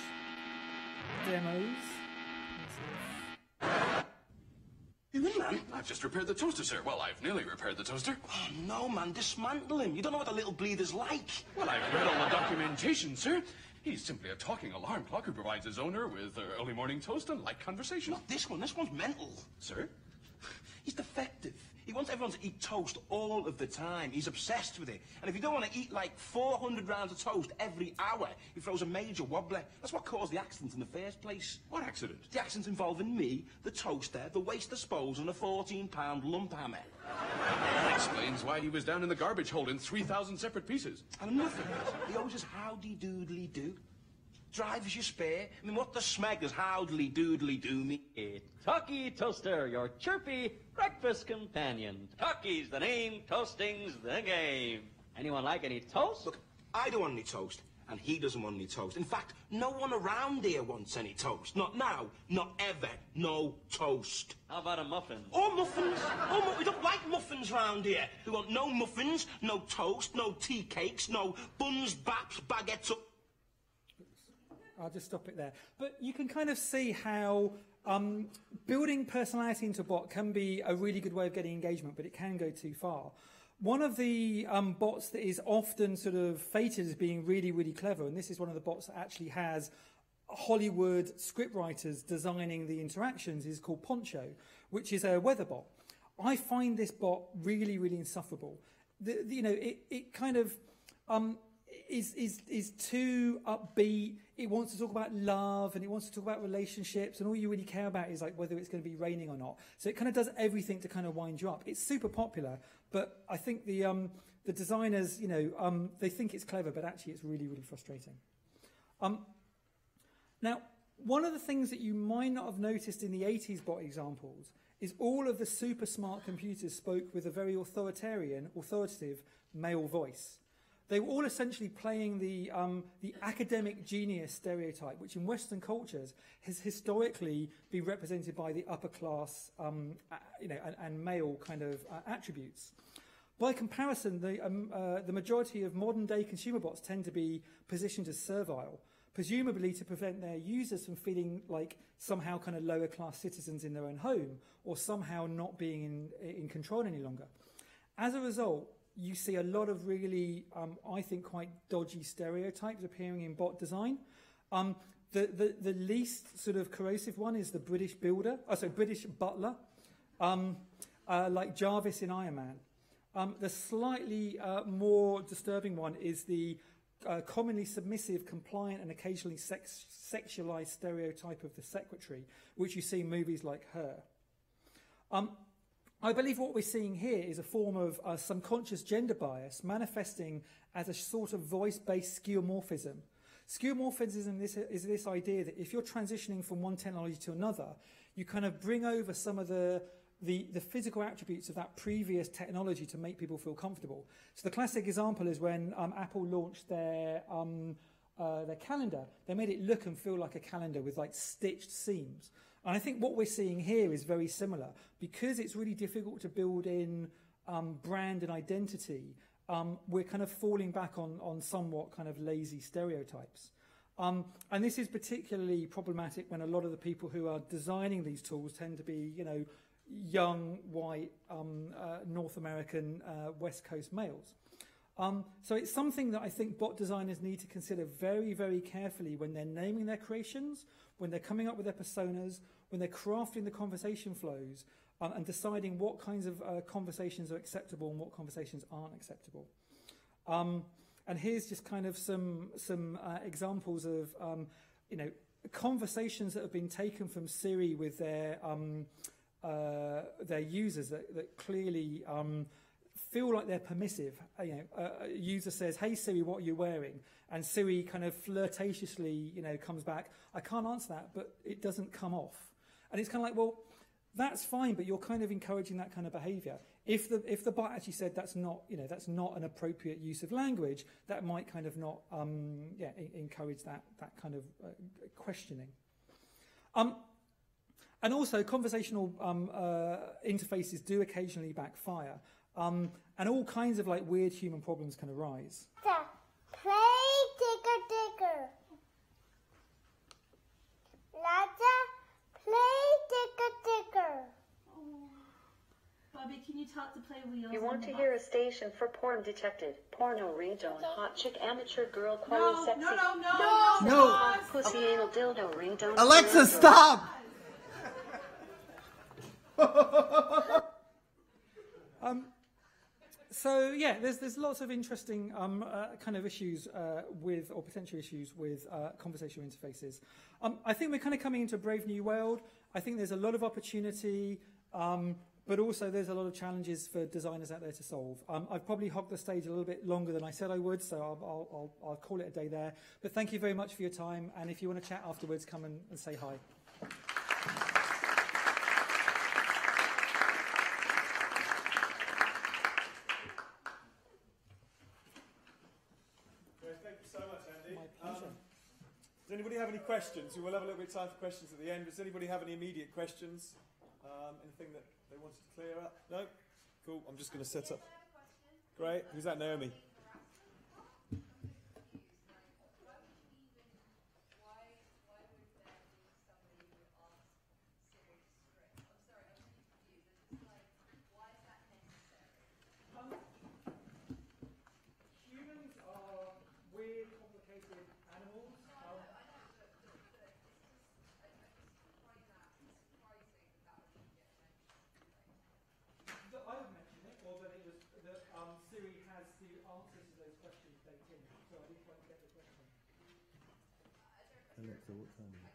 demos. You in, man? I've just repaired the toaster, sir. Well, I've nearly repaired the toaster. Oh, no, man. Dismantle him. You don't know what a little bleeder's like. Well, I've read all the documentation, sir. He's simply a talking alarm clock who provides his owner with early morning toast and light conversation. Not this one. This one's mental. Sir? He's defective. He wants everyone to eat toast all of the time. He's obsessed with it. And if you don't want to eat like 400 rounds of toast every hour, he throws a major wobbler. That's what caused the accident in the first place. What accident? The accident involving me, the toaster, the waste disposal, and a 14-pound lump hammer. That explains why he was down in the garbage hole in 3,000 separate pieces. And nothing. He always says, howdy doodly do. Drive as you spare. I mean, what the smeg does howdly doodly do me? A Talkie Toaster, your chirpy breakfast companion. Talkie's the name, toasting's the game. Anyone like any toast? Look, I don't want any toast, and he doesn't want any toast. In fact, no one around here wants any toast. Not now, not ever. No toast. How about a muffin? Oh, muffins. We don't like muffins round here. We want no muffins, no toast, no tea cakes, no buns, baps, baguettes. I'll just stop it there. But you can kind of see how building personality into a bot can be a really good way of getting engagement, but it can go too far. One of the bots that is often sort of fated as being really, really clever, and this is one of the bots that actually has Hollywood scriptwriters designing the interactions, is called Poncho, which is a weather bot. I find this bot really, really insufferable. You know, it kind of is too upbeat. It wants to talk about love, and it wants to talk about relationships, and all you really care about is like whether it's going to be raining or not. So it kind of does everything to kind of wind you up. It's super popular, but I think the designers, you know, they think it's clever, but actually it's really, really frustrating. Now, one of the things that you might not have noticed in the 80s bot examples is all of the super smart computers spoke with a very authoritative male voice. They were all essentially playing the academic genius stereotype, which in Western cultures has historically been represented by the upper class, you know, and male kind of attributes. By comparison, the majority of modern-day consumer bots tend to be positioned as servile, presumably to prevent their users from feeling like somehow kind of lower-class citizens in their own home, or somehow not being in control any longer. As a result, you see a lot of really, I think, quite dodgy stereotypes appearing in bot design. The least sort of corrosive one is the British builder, British butler, like Jarvis in Iron Man. The slightly more disturbing one is the commonly submissive, compliant, and occasionally sexualized stereotype of the secretary, which you see in movies like Her. I believe what we're seeing here is a form of subconscious gender bias manifesting as a sort of voice-based skeuomorphism. Skeuomorphism is this idea that if you're transitioning from one technology to another, you kind of bring over some of the physical attributes of that previous technology to make people feel comfortable. So the classic example is when Apple launched their calendar. They made it look and feel like a calendar with like stitched seams. And I think what we're seeing here is very similar. Because it's really difficult to build in brand and identity, we're kind of falling back on somewhat kind of lazy stereotypes. And this is particularly problematic when a lot of the people who are designing these tools tend to be, you know, young, white, North American, West Coast males. So it's something that I think bot designers need to consider very, very carefully when they're naming their creations, when they're coming up with their personas, when they're crafting the conversation flows, and deciding what kinds of conversations are acceptable and what conversations aren't acceptable. And here's just kind of some examples of conversations that have been taken from Siri with their users that clearly feel like they're permissive. A user says, "Hey Siri, what are you wearing?" And Siri kind of flirtatiously, comes back, "I can't answer that," but it doesn't come off. And it's kind of like, well, that's fine, but you're kind of encouraging that kind of behaviour. If the bot actually said that's not an appropriate use of language, that might kind of not encourage that kind of questioning. And also, conversational interfaces do occasionally backfire, and all kinds of weird human problems can arise. Play ticker ticker. Lata, play ticker ticker. Bobby, can you talk to play wheels? You want to hear a station for porn detected. Porno ringtone, hot chick, amateur girl, quality, sexy. No. Pussy, anal, dildo, ringtone. Alexa, stop! So yeah, there's lots of interesting kind of issues or potential issues with conversational interfaces. I think we're kind of coming into a brave new world. I think there's a lot of opportunity, but also there's a lot of challenges for designers out there to solve. I've probably hogged the stage a little bit longer than I said I would, so I'll call it a day there. But thank you very much for your time, and if you want to chat afterwards, come and say hi. Does anybody have any questions? We will have a little bit of time for questions at the end. Does anybody have any immediate questions? Anything that they wanted to clear up? No? Cool. I'm just going to set up. Great. Who's that, Naomi? Humans are weird, complicated animals. I would mention it, or that it was that Siri has the answers to those questions baked in. So I didn't quite get the question. Alexa, what time is it?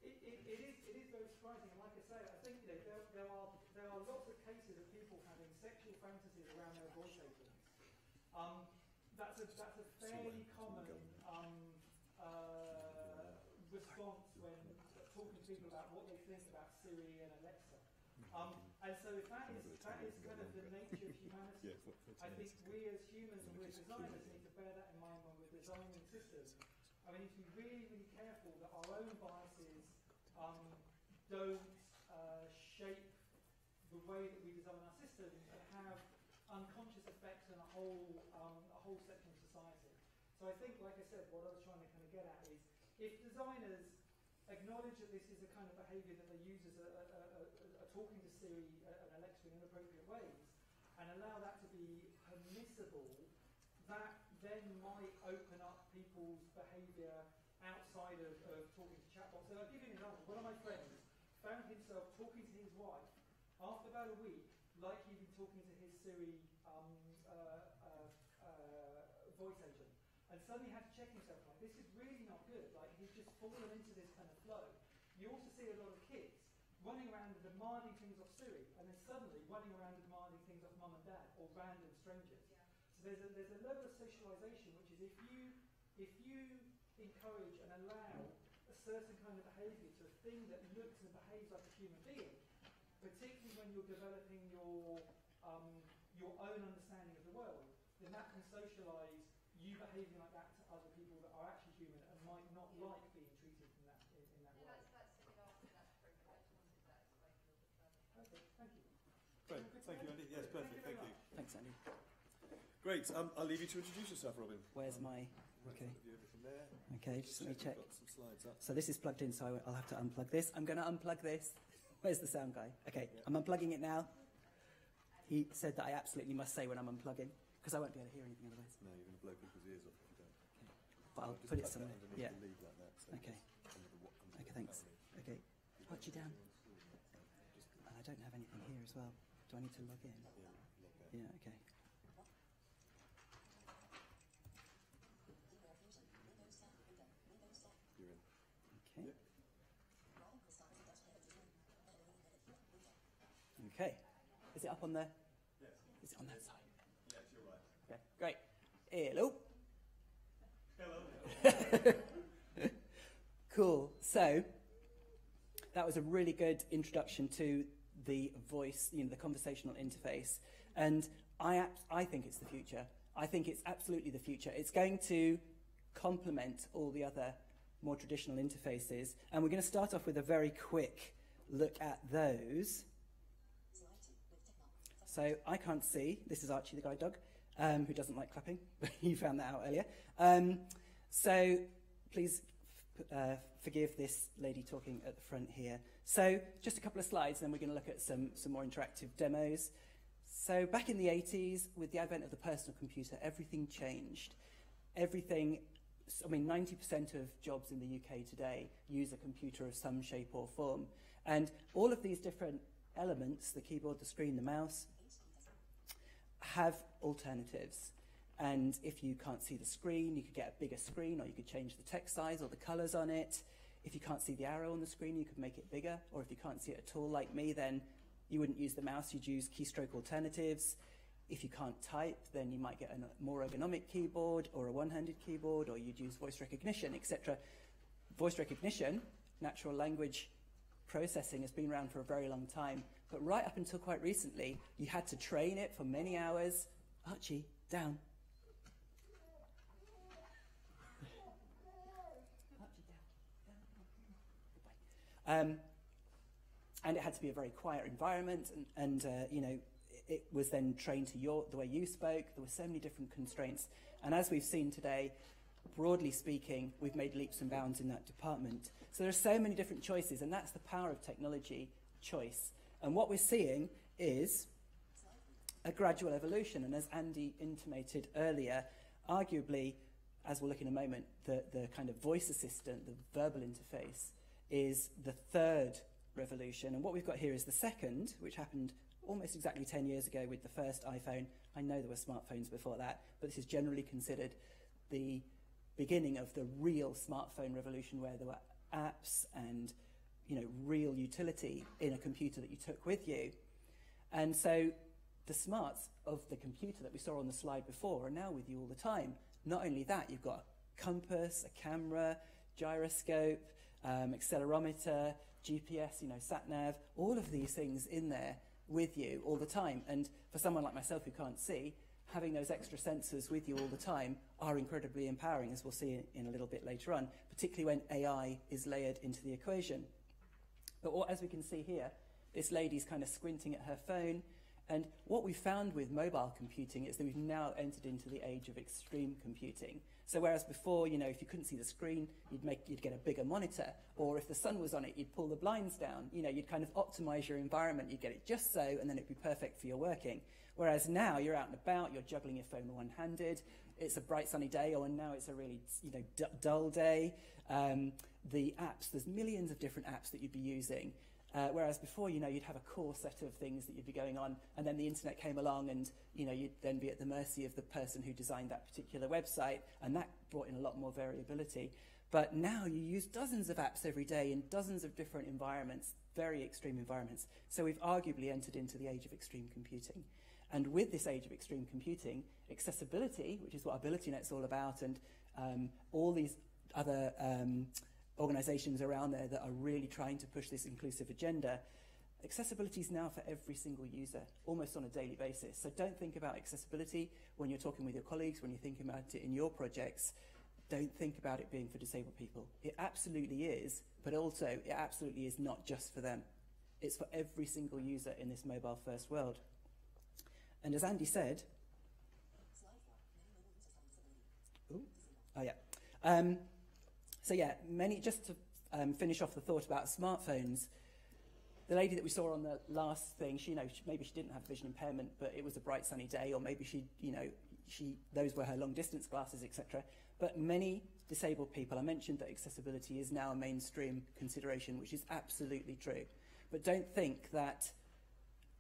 It is very surprising, and like I say, I think there are lots of cases of people having sexual fantasies around their voice agents. That's a fairly common response when talking to people about what they think about Siri and Alexa. And so if that is kind of the nature of humanity, I think we as humans and we as designers need to bear that in mind when we're designing systems. I mean, we need to be really, really careful that our own biases don't shape the way that we design our systems and have unconscious effects on a whole section of society. So I think, like I said, what I was trying to kind of get at is, if designers acknowledge that this is a kind of behaviour that their users are talking to Siri and Alexa in inappropriate ways, and allow that to be permissible, that then might open up people's behaviour outside of talking to chatbots. So I'll give you an example. One of my friends found himself talking to his wife after about a week, like he'd been talking to his Siri voice agent, and suddenly had to check himself, like, this is really not good. Like, he's just fallen into this kind of flow. You also see a lot of kids running around and demanding things off Siri, and then suddenly running around and demanding things off mum and dad or random strangers. So there's a level of socialisation which is, if you encourage and allow a certain kind of behaviour to a thing that looks and behaves like a human being, particularly when you're developing your own understanding of the world, then that can socialise you behaving like that to other people that are actually human and might not like being treated in that way. Okay, thank you. Great, thank you, Andy. Yes, perfect, thank you. Thanks, Andy. Great, I'll leave you to introduce yourself, Robin. Where's my... Okay. There. Okay, just let me check. Got some slides up. So this is plugged in, so I'll have to unplug this. I'm going to unplug this. Where's the sound guy? Okay, I'm unplugging it now. He said that I absolutely must say when I'm unplugging, because I won't be able to hear anything otherwise. No, you're going to blow people's ears off if you don't. But I'll Just put it tuck that somewhere. underneath Yeah. the lead like that, so Okay. it's under the Okay, thanks. Okay. Watch you down. And I don't have anything here as well. Do I need to log in? Yeah, okay. You're in. Okay. Okay. Is it up on the? Yes. Is it on that side? Yes, you're right. Okay, great. Hello. Hello. Cool. So that was a really good introduction to the voice, the conversational interface, and I think it's the future. I think it's absolutely the future. It's going to complement all the other more traditional interfaces, and we're going to start off with a very quick look at those. So I can't see. This is Archie the guide dog, who doesn't like clapping. You found that out earlier. So please forgive this lady talking at the front here. So just a couple of slides, and then we're going to look at some more interactive demos. So back in the 80s, with the advent of the personal computer, everything changed. Everything, I mean, 90% of jobs in the UK today use a computer of some shape or form. And all of these different elements, the keyboard, the screen, the mouse, have alternatives. And if you can't see the screen, you could get a bigger screen, or you could change the text size or the colors on it. If you can't see the arrow on the screen, you could make it bigger. Or if you can't see it at all, like me, then you wouldn't use the mouse, you'd use keystroke alternatives. If you can't type, then you might get a more ergonomic keyboard or a one-handed keyboard, or you'd use voice recognition, etc. Voice recognition, natural language processing, has been around for a very long time. But right up until quite recently, you had to train it for many hours. Archie, down. And it had to be a very quiet environment, and it was then trained to the way you spoke. There were so many different constraints. And as we've seen today, broadly speaking, we've made leaps and bounds in that department. So there are so many different choices, and that's the power of technology, choice. And what we're seeing is a gradual evolution. And as Andy intimated earlier, arguably, as we'll look in a moment, the kind of voice assistant, the verbal interface, is the third revolution. And what we've got here is the second, which happened almost exactly 10 years ago with the first iPhone. I know there were smartphones before that, but this is generally considered the beginning of the real smartphone revolution, where there were apps and real utility in a computer that you took with you. And so the smarts of the computer that we saw on the slide before are now with you all the time. Not only that, you've got a compass, a camera, gyroscope, accelerometer, GPS, sat-nav, all of these things in there with you all the time. And for someone like myself who can't see, having those extra sensors with you all the time are incredibly empowering, as we'll see in a little bit later on, particularly when AI is layered into the equation. But as we can see here, this lady's kind of squinting at her phone. And what we found with mobile computing is that we've now entered into the age of extreme computing. So whereas before, if you couldn't see the screen, you'd get a bigger monitor, or if the sun was on it, you'd pull the blinds down. You'd kind of optimize your environment. You'd get it just so, and then it'd be perfect for your working. Whereas now you're out and about, you're juggling your phone one-handed. It's a bright sunny day, or now it's a really dull day. The apps, there's millions of different apps that you'd be using. Whereas before, you'd have a core set of things that you'd be going on, and then the internet came along, and you'd then be at the mercy of the person who designed that particular website, and that brought in a lot more variability. But now you use dozens of apps every day in dozens of different environments, very extreme environments. So we've arguably entered into the age of extreme computing. And with this age of extreme computing, accessibility, which is what AbilityNet's all about, and all these other organizations around there that are really trying to push this inclusive agenda, accessibility is now for every single user, almost on a daily basis. So don't think about accessibility when you're talking with your colleagues, when you're thinking about it in your projects. Don't think about it being for disabled people. It absolutely is, but also it absolutely is not just for them. It's for every single user in this mobile-first world. And as Andy said, just to finish off the thought about smartphones, the lady that we saw on the last thing, maybe she didn't have vision impairment, but it was a bright sunny day, or maybe those were her long distance glasses, etc. But many disabled people, I mentioned that accessibility is now a mainstream consideration, which is absolutely true. But don't think that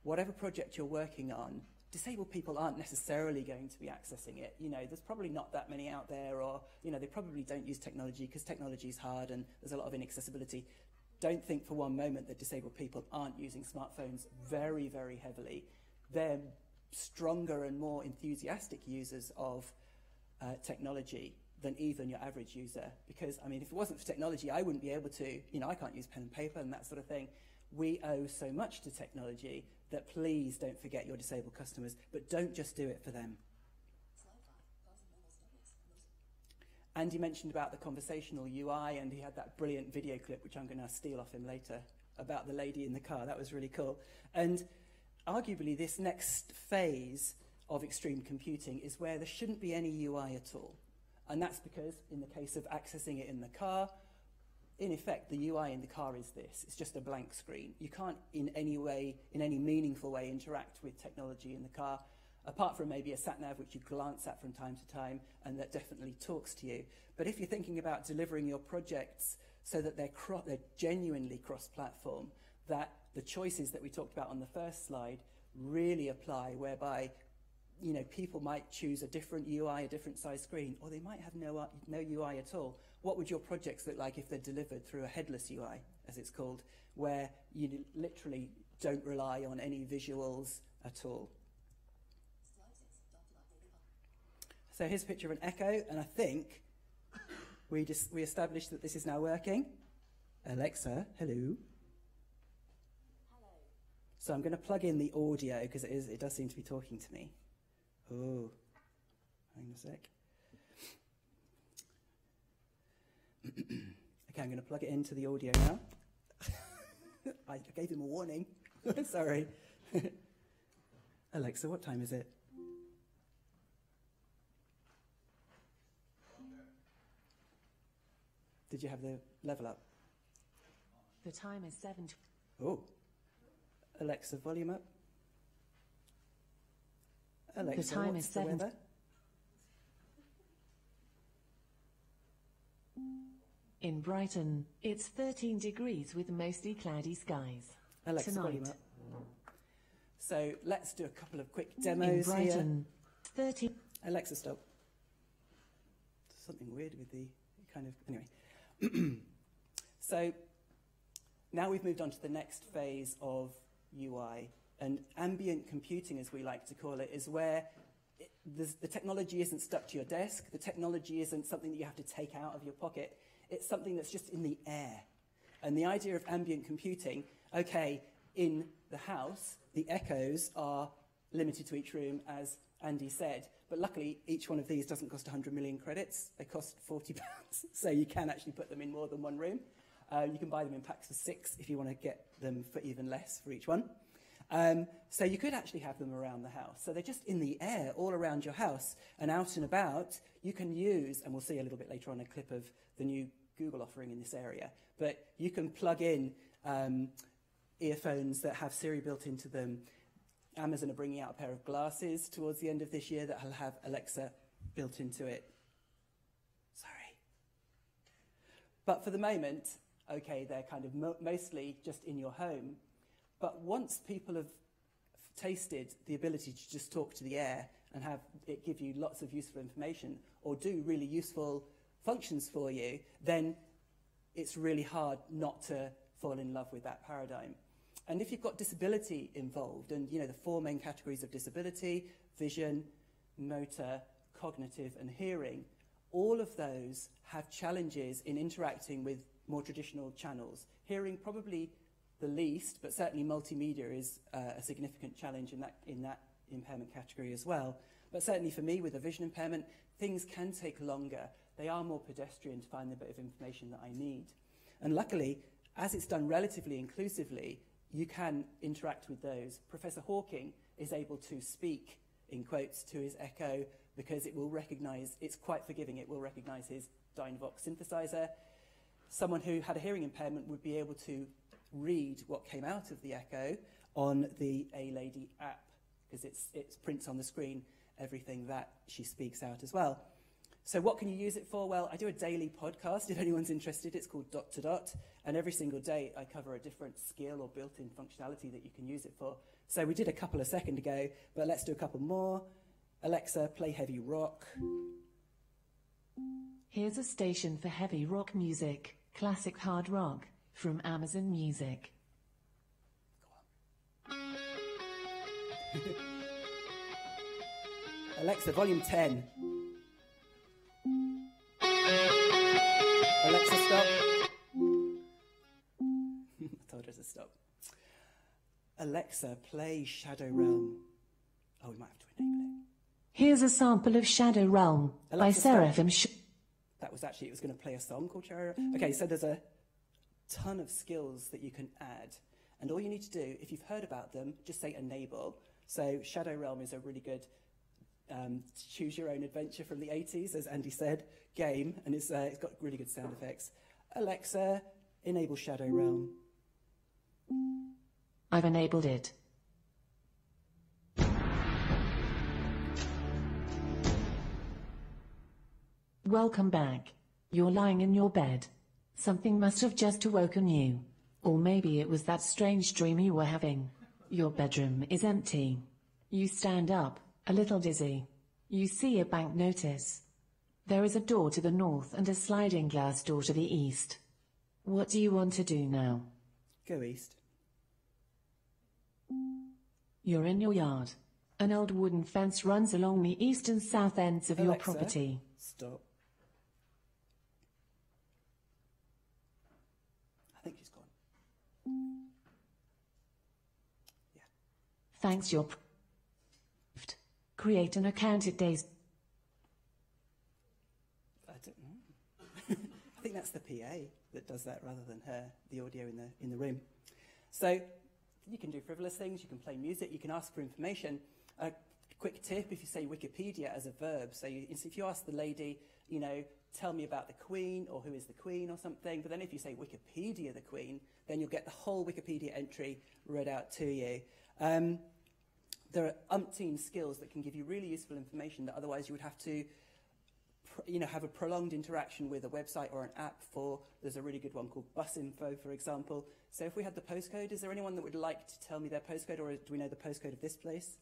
whatever project you're working on, disabled people aren't necessarily going to be accessing it. There's probably not that many out there, or, they probably don't use technology because technology is hard and there's a lot of inaccessibility. Don't think for one moment that disabled people aren't using smartphones very, very heavily. They're stronger and more enthusiastic users of technology than even your average user. Because, if it wasn't for technology, I wouldn't be able to, I can't use pen and paper and that sort of thing. We owe so much to technology that please don't forget your disabled customers, but don't just do it for them. Andy mentioned about the conversational UI, and he had that brilliant video clip, which I'm going to steal off him later, about the lady in the car. That was really cool. And arguably, this next phase of extreme computing is where there shouldn't be any UI at all. And that's because, in the case of accessing it in the car, in effect, the UI in the car is this. It's just a blank screen. You can't in any way, in any meaningful way, interact with technology in the car, apart from maybe a sat-nav which you glance at from time to time and that definitely talks to you. But if you're thinking about delivering your projects so that they're genuinely cross-platform, that the choices that we talked about on the first slide really apply, whereby people might choose a different UI, a different size screen, or they might have no UI at all. What would your projects look like if they're delivered through a headless UI, as it's called, where you literally don't rely on any visuals at all? So here's a picture of an Echo, and I think we established that this is now working. Alexa, hello. Hello. So I'm going to plug in the audio because it does seem to be talking to me. Oh, hang on a sec. Okay, I'm going to plug it into the audio now. I gave him a warning. Sorry. Alexa, what time is it? Did you have the level up? The time is 7. Oh. Alexa, volume up. Alexa, the time what's is the 7. weather? In Brighton, it's 13 degrees with mostly cloudy skies. Alexa, Tonight. volume up. So let's do a couple of quick demos In Brighton, 13. Alexa, stop. Something weird with the anyway. So now we've moved on to the next phase of UI, and ambient computing, as we like to call it, is where the technology isn't stuck to your desk. The technology isn't something that you have to take out of your pocket. It's something that's just in the air. And the idea of ambient computing, okay, in the house, the echoes are limited to each room, as Andy said. But luckily, each one of these doesn't cost 100 million credits. They cost £40. So you can actually put them in more than one room. You can buy them in packs of 6 if you want to get them for even less for each one. So you could actually have them around the house. So they're just in the air all around your house and out and about. You can use, and we'll see a little bit later on a clip of the new Google offering in this area, but you can plug in earphones that have Siri built into them. Amazon are bringing out a pair of glasses towards the end of this year that will have Alexa built into it. Sorry. But for the moment, okay, they're kind of mostly just in your home. But once people have tasted the ability to just talk to the air and have it give you lots of useful information or do really useful functions for you, then it's really hard not to fall in love with that paradigm. And if you've got disability involved, and the 4 main categories of disability, vision, motor, cognitive, and hearing, all of those have challenges in interacting with more traditional channels. Hearing probably the least, but certainly multimedia is a significant challenge in that impairment category as well. But certainly for me, with a vision impairment, things can take longer. They are more pedestrian to find the bit of information that I need. And luckily, as it's done relatively inclusively, you can interact with those. Professor Hawking is able to speak, in quotes, to his Echo because it will recognise, it's quite forgiving, it will recognise his Dynavox synthesizer. Someone who had a hearing impairment would be able to read what came out of the Echo on the A-Lady app, because it prints on the screen everything that she speaks out as well. So what can you use it for? Well, I do a daily podcast, if anyone's interested. It's called Dot to Dot, and every single day I cover a different skill or built-in functionality that you can use it for. So we did a couple a second ago, but let's do a couple more. Alexa, play heavy rock. Here's a station for heavy rock music, classic hard rock, from Amazon Music. Alexa, volume 10. Alexa, stop. I told her to stop. Alexa, play Shadow Realm. Oh, we might have to enable it. Here's a sample of Shadow Realm by Seraphim. That was actually, it was going to play a song called Shadow Realm. Okay, so there's a ton of skills that you can add. And all you need to do, if you've heard about them, just say enable. So Shadow Realm is a really good choose your own adventure from the 80s, as Andy said, game, and it's got really good sound effects. Alexa, enable Shadow Realm. I've enabled it. Welcome back. You're lying in your bed. Something must have just awoken you. Or maybe it was that strange dream you were having. Your bedroom is empty. You stand up, a little dizzy. You see a bank notice. There is a door to the north and a sliding glass door to the east. What do you want to do now? Go east. You're in your yard. An old wooden fence runs along the east and south ends of your Alexa, property. Stop. I think she's gone. Yeah. Thanks, you're create an account at days. I don't know. I think that's the PA that does that rather than her, the audio in the room. So you can do frivolous things, you can play music, you can ask for information. A quick tip, if you say Wikipedia as a verb, so if you ask the lady, you know, tell me about the Queen, or who is the Queen, or something, but then if you say Wikipedia the Queen, then you'll get the whole Wikipedia entry read out to you. There are umpteen skills that can give you really useful information that otherwise you would have to have a prolonged interaction with a website or an app for. There's a really good one called Bus Info, for example. So if we had the postcode, is there anyone that would like to tell me their postcode, or do we know the postcode of this place?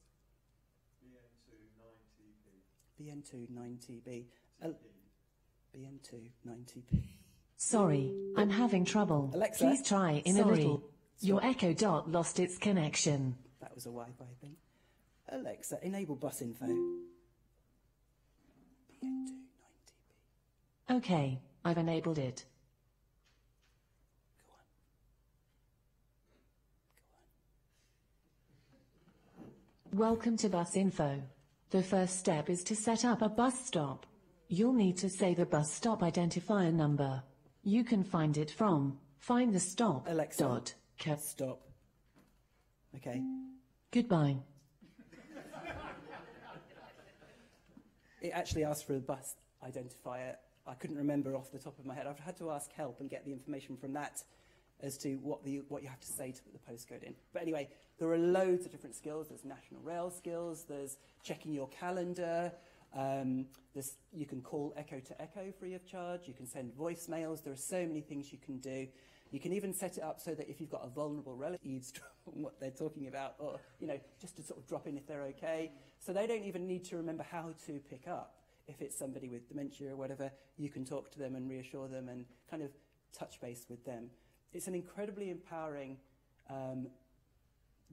BN290B. BN290B. Sorry, I'm having trouble. Alexa, please try in a little. Your Echo Dot lost its connection. That was a Wi-Fi thing. Alexa, enable Bus Info. BN290B. Okay, I've enabled it. Welcome to Bus Info. The first step is to set up a bus stop. You'll need to say the bus stop identifier number. You can find it from find the stop. Alexa, stop. Okay. Goodbye. It actually asked for a bus identifier. I couldn't remember off the top of my head. I've had to ask help and get the information from that as to what you have to say to put the postcode in. But anyway, there are loads of different skills. There's national rail skills. There's checking your calendar. You can call Echo to Echo free of charge. You can send voicemails. There are so many things you can do. You can even set it up so that if you've got a vulnerable relative, eavesdrop on what they're talking about, or just to sort of drop in if they're okay. So they don't even need to remember how to pick up. If it's somebody with dementia or whatever, you can talk to them and reassure them and kind of touch base with them. It's an incredibly empowering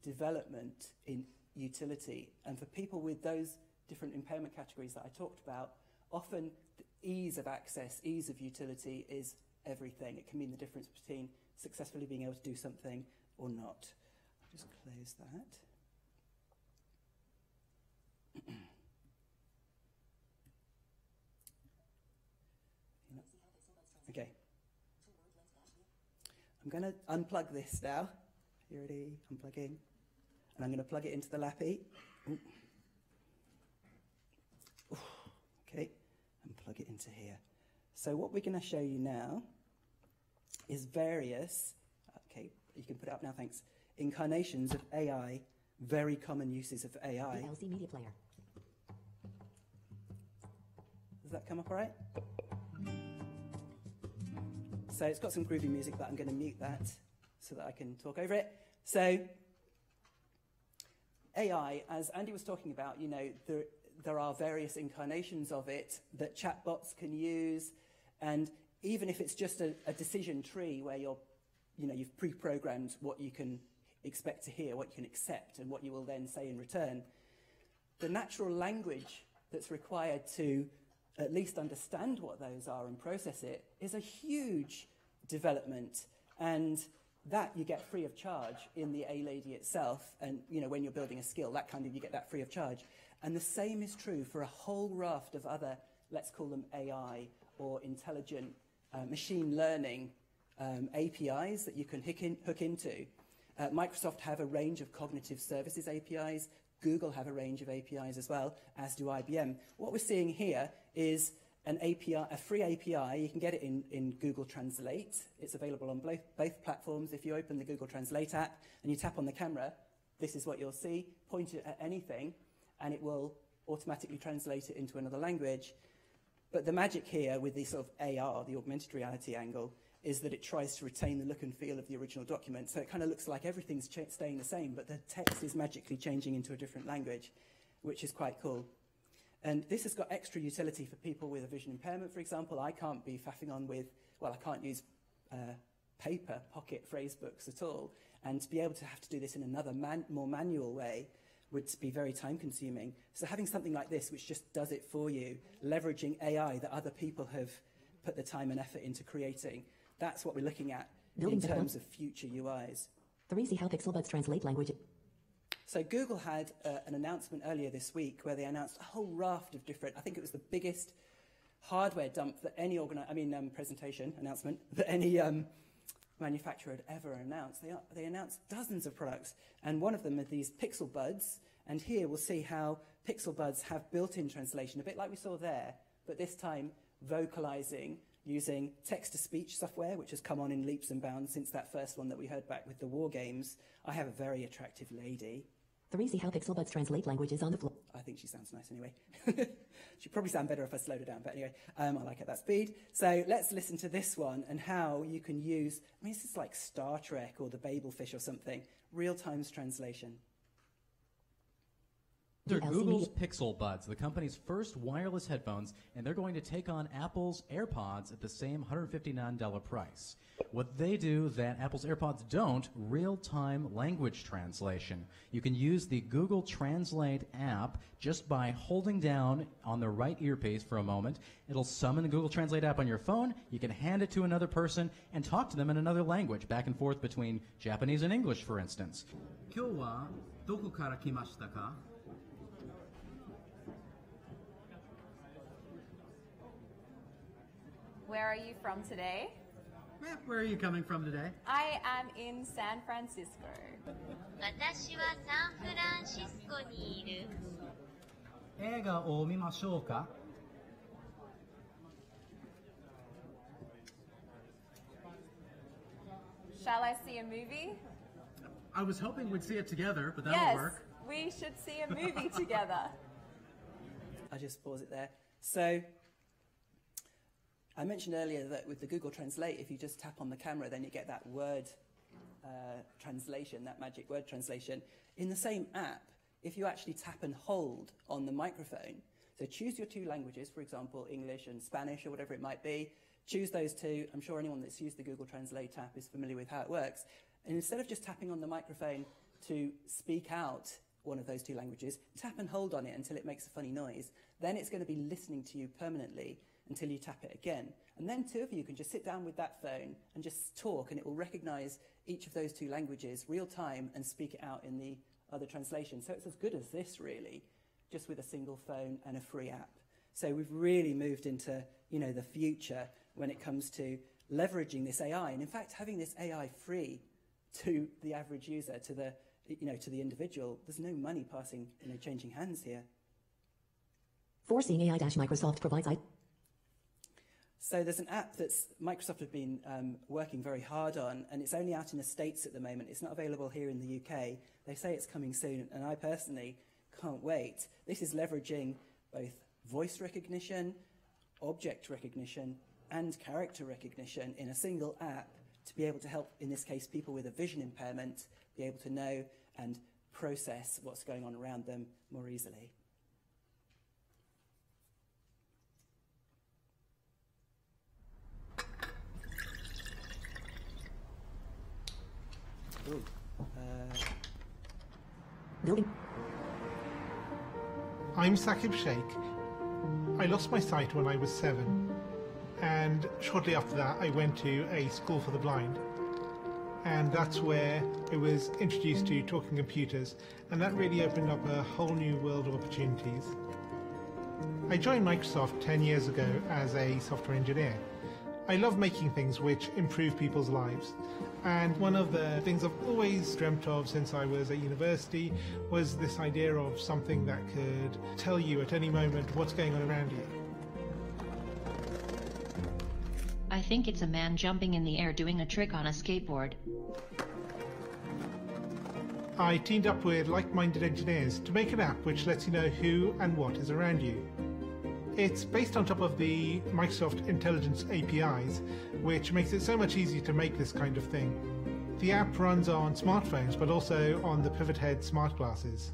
development in utility. And for people with those different impairment categories that I talked about, often the ease of access, ease of utility is everything. It can mean the difference between successfully being able to do something or not. I'll just close that. Okay. I'm going to unplug this now. You ready? Unplugging. And I'm going to plug it into the lappy. Ooh. Ooh. Okay. And plug it into here. So what we're going to show you now is various, okay, you can put it up now, thanks. Incarnations of AI, very common uses of AI. DLC media player. Does that come up all right? So it's got some groovy music, but I'm going to mute that so that I can talk over it. So AI, as Andy was talking about, you know, there are various incarnations of it that chatbots can use, and even if it's just a decision tree where you've pre-programmed what you can expect to hear, what you can accept, and what you will then say in return, the natural language that's required to at least understand what those are and process it is a huge development, and that you get free of charge in the A-Lady itself, and you know, when you're building a skill, that kind of, you get that free of charge. And the same is true for a whole raft of other, let's call them AI or intelligent machine learning APIs that you can hook into. Microsoft have a range of cognitive services APIs. Google have a range of APIs as well, as do IBM. What we're seeing here is an API, a free API. You can get it in Google Translate. It's available on both platforms. If you open the Google Translate app and you tap on the camera, this is what you'll see. Point it at anything, and it will automatically translate it into another language. But the magic here with the sort of AR, the augmented reality angle, is that it tries to retain the look and feel of the original document. So it kind of looks like everything's staying the same, but the text is magically changing into a different language, which is quite cool. And this has got extra utility for people with a vision impairment, for example. I can't be faffing on with, well, I can't use paper pocket phrase books at all. And to be able to have to do this in another more manual way would be very time consuming. So having something like this, which just does it for you, leveraging AI that other people have put the time and effort into creating, that's what we're looking at in terms of future UIs. 3. See how Pixel Buds translate language. So Google had an announcement earlier this week where they announced a whole raft of different, I think it was the biggest hardware dump that any presentation announcement that any manufacturer had ever announced. They announced dozens of products, and one of them are these Pixel Buds, and here we'll see how Pixel Buds have built-in translation, a bit like we saw there, but this time vocalizing using text-to-speech software, which has come on in leaps and bounds since that first one that we heard back with the war games. I have a very attractive lady. 3. See how Pixel Buds translate languages on the floor. I think she sounds nice anyway. She'd probably sound better if I slowed her down, but anyway, I like it at that speed. So let's listen to this one and how you can use, I mean, this is like Star Trek or the Babelfish or something, real-time translation. They're Google's Pixel Buds, the company's first wireless headphones, and they're going to take on Apple's AirPods at the same $159 price. What they do that Apple's AirPods don't, real-time language translation. You can use the Google Translate app just by holding down on the right earpiece for a moment. It'll summon the Google Translate app on your phone. You can hand it to another person and talk to them in another language, back and forth between Japanese and English, for instance. 今日はどこから来ましたか? Where are you from today? Where are you coming from today? I am in San Francisco. 私はサンフランシスコにいる。映画を見ましょうか? Shall I see a movie? I was hoping we'd see it together, but that'll Yes, work. we should see a movie together. I'll just pause it there. So I mentioned earlier that with the Google Translate, if you just tap on the camera, then you get that word translation, that magic word translation. In the same app, if you actually tap and hold on the microphone, so choose your two languages, for example, English and Spanish or whatever it might be, choose those two. I'm sure anyone that's used the Google Translate app is familiar with how it works. And instead of just tapping on the microphone to speak out one of those two languages, tap and hold on it until it makes a funny noise. Then it's going to be listening to you permanently until you tap it again. And then two of you can just sit down with that phone and just talk, and it will recognize each of those two languages real time and speak it out in the other translation. So it's as good as this, really, just with a single phone and a free app. So we've really moved into, you know, the future when it comes to leveraging this AI, and in fact having this AI free to the average user, to the, you know, to the individual. There's no money passing, you know, changing hands here. 4. Seeing AI-Microsoft provides So there's an app that Microsoft have been working very hard on, and it's only out in the States at the moment. It's not available here in the UK. They say it's coming soon, and I personally can't wait. This is leveraging both voice recognition, object recognition, and character recognition in a single app to be able to help, in this case, people with a vision impairment be able to know and process what's going on around them more easily. Ooh, Building. I'm Saqib Sheikh. I lost my sight when I was 7, and shortly after that I went to a school for the blind, and that's where I was introduced to talking computers, and that really opened up a whole new world of opportunities. I joined Microsoft 10 years ago as a software engineer. I love making things which improve people's lives, and one of the things I've always dreamt of since I was at university was this idea of something that could tell you at any moment what's going on around you. I think it's a man jumping in the air doing a trick on a skateboard. I teamed up with like-minded engineers to make an app which lets you know who and what is around you. It's based on top of the Microsoft Intelligence APIs, which makes it so much easier to make this kind of thing. The app runs on smartphones, but also on the Pivot Head smart glasses.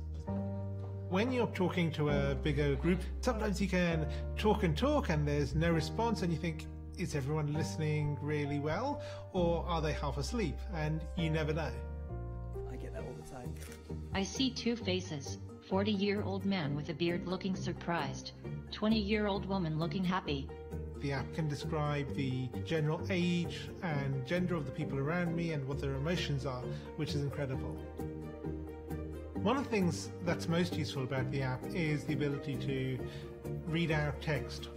When you're talking to a bigger group, sometimes you can talk and there's no response, and you think, is everyone listening really well, or are they half asleep? And you never know. I get that all the time. I see two faces. 40-year-old man with a beard looking surprised. 20-year-old woman looking happy. The app can describe the general age and gender of the people around me and what their emotions are, which is incredible. One of the things that's most useful about the app is the ability to read out text.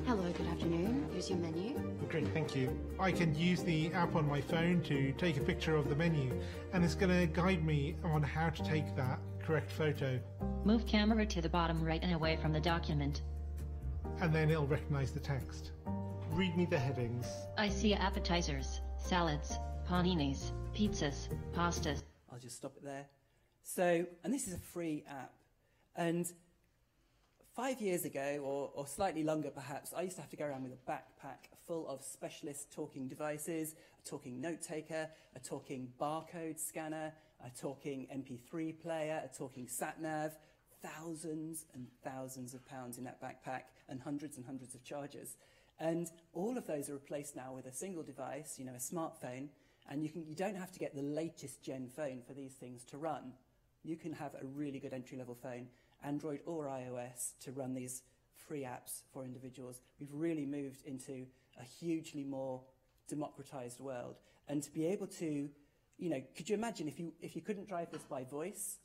Hello, good afternoon. Here's your menu. Great, thank you. I can use the app on my phone to take a picture of the menu, and it's going to guide me on how to take that correct photo. Move camera to the bottom right and away from the document. And then it'll recognize the text. Read me the headings. I see appetizers, salads, paninis, pizzas, pastas. I'll just stop it there. So, and this is a free app. And 5 years ago, or slightly longer perhaps, I used to have to go around with a backpack full of specialist talking devices, a talking note taker, a talking barcode scanner, a talking MP3 player, a talking sat-nav, thousands and thousands of pounds in that backpack, and hundreds of chargers. And all of those are replaced now with a single device, you know, a smartphone, and you don't have to get the latest gen phone for these things to run. You can have a really good entry-level phone, Android or iOS, to run these free apps for individuals. We've really moved into a hugely more democratized world. And to be able to, you know, could you imagine if you couldn't drive this by voice,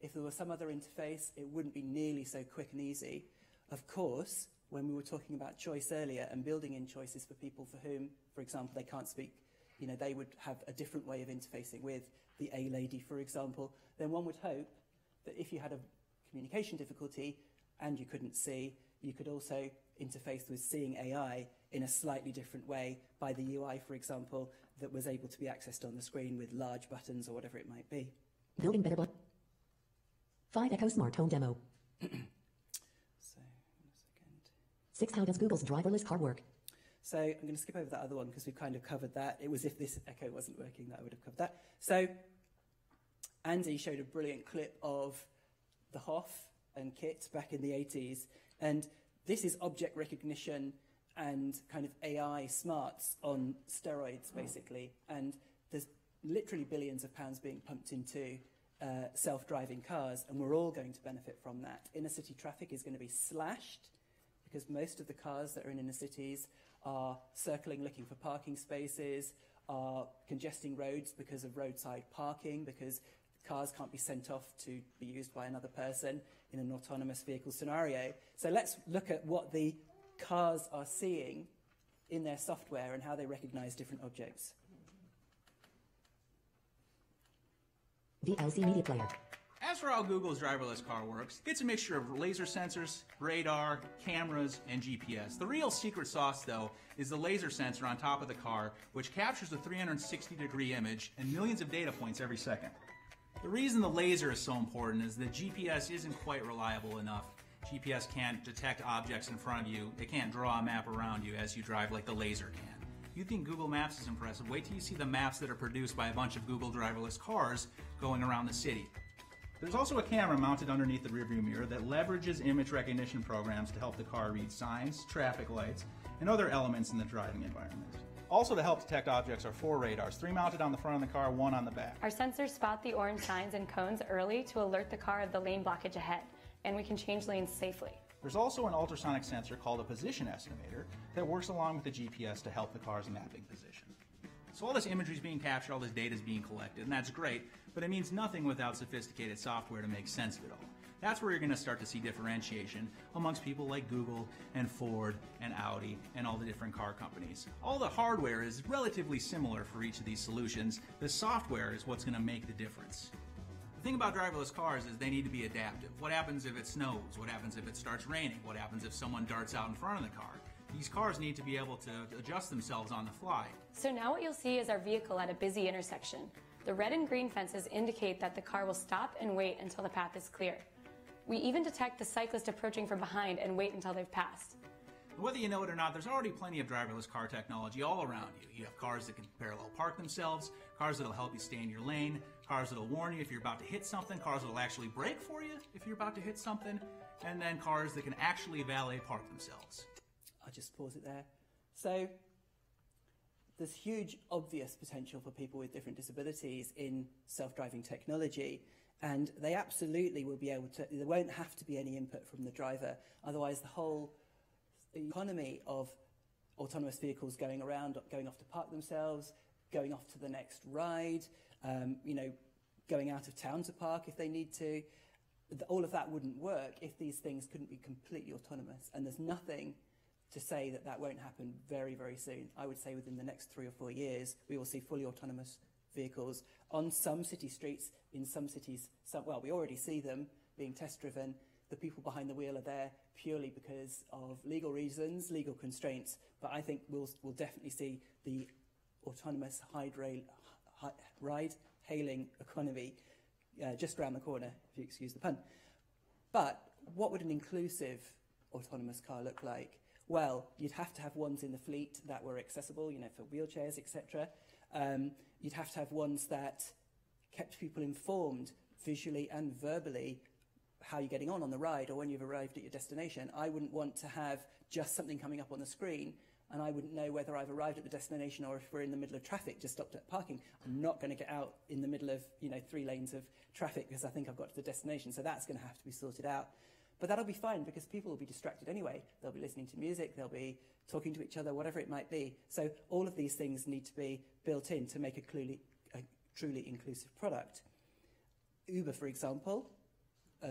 if there was some other interface, it wouldn't be nearly so quick and easy. Of course, when we were talking about choice earlier and building in choices for people for whom, for example, they can't speak, you know, they would have a different way of interfacing with the A lady, for example, then one would hope that if you had a communication difficulty and you couldn't see, you could also interface with seeing AI in a slightly different way by the UI, for example, that was able to be accessed on the screen with large buttons or whatever it might be. Building better. 5 Echo Smart Home Demo. So, 6 How does Google's driverless car work? So I'm going to skip over that other one because we've kind of covered that. It was if this Echo wasn't working that I would have covered that. So Andy showed a brilliant clip of the Hoff and Kit back in the 80s. And this is object recognition and kind of AI smarts on steroids, basically. And there's literally billions of pounds being pumped into self-driving cars, and we're all going to benefit from that. Inner city traffic is going to be slashed because most of the cars that are in inner cities are circling looking for parking spaces, are congesting roads because of roadside parking, because cars can't be sent off to be used by another person in an autonomous vehicle scenario. So let's look at what the cars are seeing in their software and how they recognize different objects. VLC Media Player. As for how Google's driverless car works, it's a mixture of laser sensors, radar, cameras, and GPS. The real secret sauce, though, is the laser sensor on top of the car, which captures a 360-degree image and millions of data points every second. The reason the laser is so important is that GPS isn't quite reliable enough. GPS can't detect objects in front of you. It can't draw a map around you as you drive like the laser can. You think Google Maps is impressive? Wait till you see the maps that are produced by a bunch of Google driverless cars going around the city. There's also a camera mounted underneath the rearview mirror that leverages image recognition programs to help the car read signs, traffic lights, and other elements in the driving environment. Also to help detect objects are 4 radars, 3 mounted on the front of the car, 1 on the back. Our sensors spot the orange signs and cones early to alert the car of the lane blockage ahead, and we can change lanes safely. There's also an ultrasonic sensor called a position estimator that works along with the GPS to help the car's mapping position. So all this imagery is being captured, all this data is being collected, and that's great, but it means nothing without sophisticated software to make sense of it all. That's where you're going to start to see differentiation amongst people like Google and Ford and Audi and all the different car companies. All the hardware is relatively similar for each of these solutions. The software is what's going to make the difference. The thing about driverless cars is they need to be adaptive. What happens if it snows? What happens if it starts raining? What happens if someone darts out in front of the car? These cars need to be able to adjust themselves on the fly. So now what you'll see is our vehicle at a busy intersection. The red and green fences indicate that the car will stop and wait until the path is clear. We even detect the cyclist approaching from behind and wait until they've passed. Whether you know it or not, there's already plenty of driverless car technology all around you. You have cars that can parallel park themselves, cars that'll help you stay in your lane, cars that'll warn you if you're about to hit something, cars that'll actually brake for you if you're about to hit something, and then cars that can actually valet park themselves. I'll just pause it there. So there's huge obvious potential for people with different disabilities in self-driving technology, and they absolutely will be able to, there won't have to be any input from the driver, otherwise the whole economy of autonomous vehicles going around, going off to park themselves, going off to the next ride, going out of town to park if they need to, all of that wouldn't work if these things couldn't be completely autonomous, and there's nothing to say that that won't happen very, very soon. I would say within the next 3 or 4 years, we will see fully autonomous vehicles on some city streets, in some cities. Well, we already see them being test-driven. The people behind the wheel are there purely because of legal reasons, legal constraints. But I think we'll definitely see the autonomous ride-hailing economy just around the corner, if you excuse the pun. But what would an inclusive autonomous car look like? Well, you'd have to have ones in the fleet that were accessible, for wheelchairs, etc. You'd have to have ones that kept people informed visually and verbally how you're getting on the ride or when you've arrived at your destination. I wouldn't want to have just something coming up on the screen and I wouldn't know whether I've arrived at the destination or if we're in the middle of traffic, just stopped at parking. I'm not going to get out in the middle of 3 lanes of traffic because I think I've got to the destination. So that's going to have to be sorted out. But that'll be fine because people will be distracted anyway. They'll be listening to music, they'll be talking to each other, whatever it might be. So all of these things need to be built in to make a truly inclusive product. Uber, for example,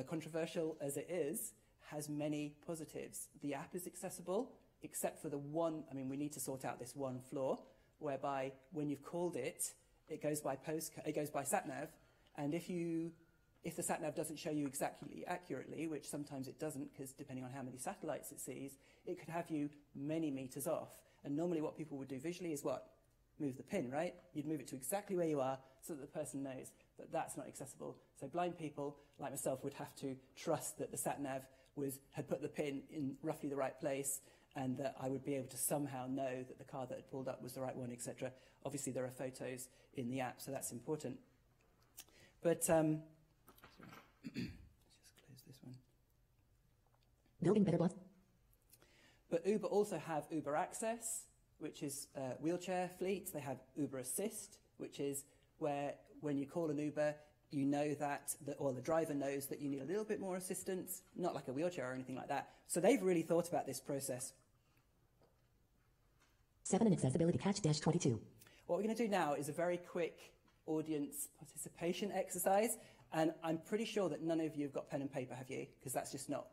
controversial as it is, has many positives. The app is accessible, except for the one, we need to sort out this one flaw, whereby when you've called it, it goes by sat-nav, and if the sat-nav doesn't show you exactly accurately, which sometimes it doesn't, because depending on how many satellites it sees, it could have you many meters off. And normally what people would do visually is what? Move the pin, right? You'd move it to exactly where you are so that the person knows that that's not accessible. So blind people, like myself, would have to trust that the sat-nav had put the pin in roughly the right place and that I would be able to somehow know that the car that had pulled up was the right one, etc. Obviously, there are photos in the app, so that's important. But let's just close this one. Building better blood. But Uber also have Uber Access, which is wheelchair fleets. They have Uber Assist, which is where when you call an Uber, you know that, or the driver knows that you need a little bit more assistance, not like a wheelchair or anything like that. So they've really thought about this process. 7 and accessibility patch -22. What we're going to do now is a very quick audience participation exercise. And I'm pretty sure that none of you have got pen and paper, have you? Because that's just not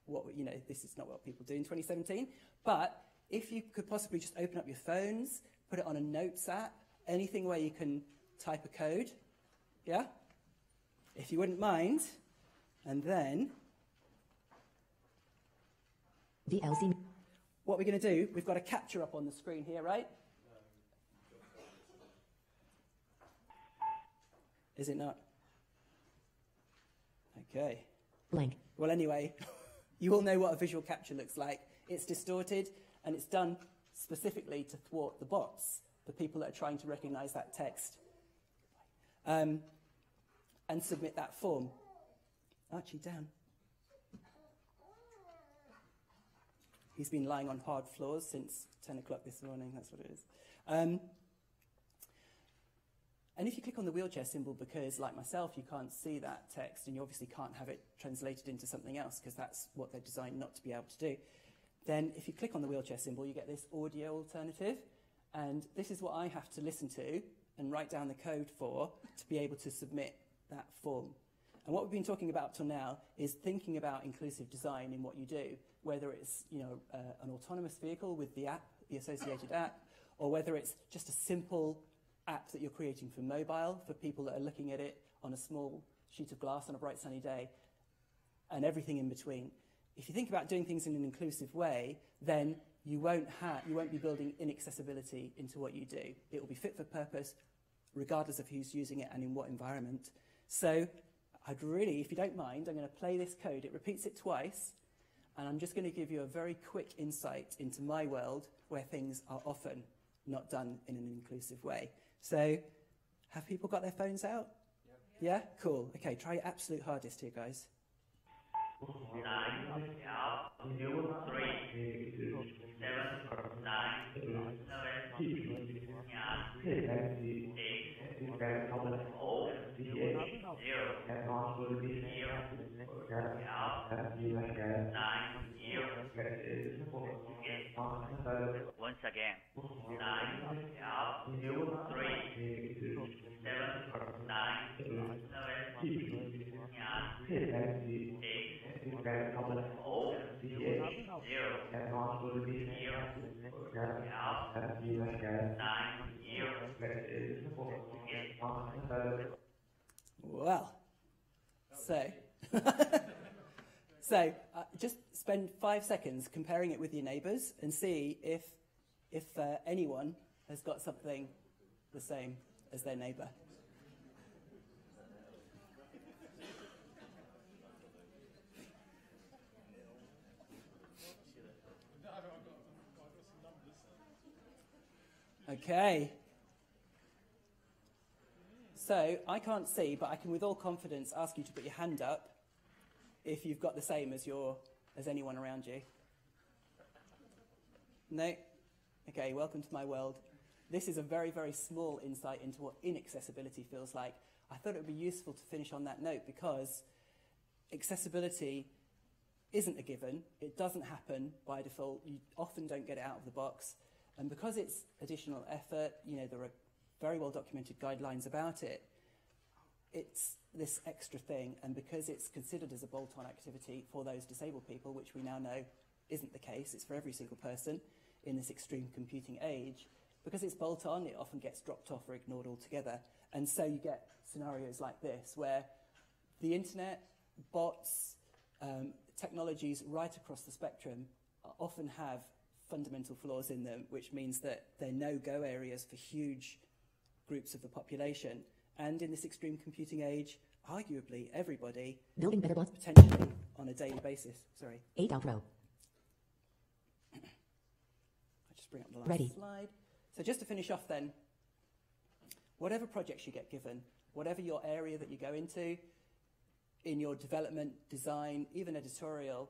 what, this is not what people do in 2017. But if you could possibly just open up your phones, put it on a notes app, anything where you can type a code, yeah? If you wouldn't mind, and then VLC. What we're going to do, we've got a capture up on the screen here, right? Is it not? Okay. Blank. Well, anyway, you all know what a visual capture looks like. It's distorted, and it's done specifically to thwart the bots, the people that are trying to recognize that text, and submit that form. Archie, down. He's been lying on hard floors since 10 o'clock this morning. That's what it is. And if you click on the wheelchair symbol, because like myself, you can't see that text, and you obviously can't have it translated into something else, because that's what they're designed not to be able to do, then if you click on the wheelchair symbol, you get this audio alternative. And this is what I have to listen to and write down the code for to be able to submit that form. And what we've been talking about till now is thinking about inclusive design in what you do, whether it's an autonomous vehicle with the app, the associated app, or whether it's just a simple app that you're creating for mobile, for people that are looking at it on a small sheet of glass on a bright sunny day, and everything in between. If you think about doing things in an inclusive way, then you won't be building inaccessibility into what you do. It will be fit for purpose, regardless of who's using it and in what environment. So I'd really, if you don't mind, I'm going to play this code. It repeats it twice, and I'm just going to give you a very quick insight into my world where things are often not done in an inclusive way. So, have people got their phones out? Yeah? Cool. Okay, try your absolute hardest here, guys. 9, 3, 7, 9, 7, once again. 9, 3, 7, 9, 7, Well, so just spend 5 seconds comparing it with your neighbours and see if anyone has got something the same as their neighbour. Okay. So I can't see, but I can with all confidence ask you to put your hand up if you've got the same as anyone around you. No? Okay, welcome to my world. This is a very, very small insight into what inaccessibility feels like. I thought it would be useful to finish on that note because accessibility isn't a given. It doesn't happen by default. You often don't get it out of the box. And because it's additional effort, there are very well documented guidelines about it. It's this extra thing, and because it's considered as a bolt-on activity for those disabled people, which we now know isn't the case, it's for every single person in this extreme computing age, because it's bolt-on, it often gets dropped off or ignored altogether. And so you get scenarios like this, where the internet, bots, technologies right across the spectrum often have fundamental flaws in them, which means that they're no-go areas for huge groups of the population. And in this extreme computing age, arguably everybody building better bots potentially on a daily basis. Sorry. 8 outro. I'll just bring up the last Ready. slide. So just to finish off then, whatever projects you get given, whatever your area that you go into, in your development, design, even editorial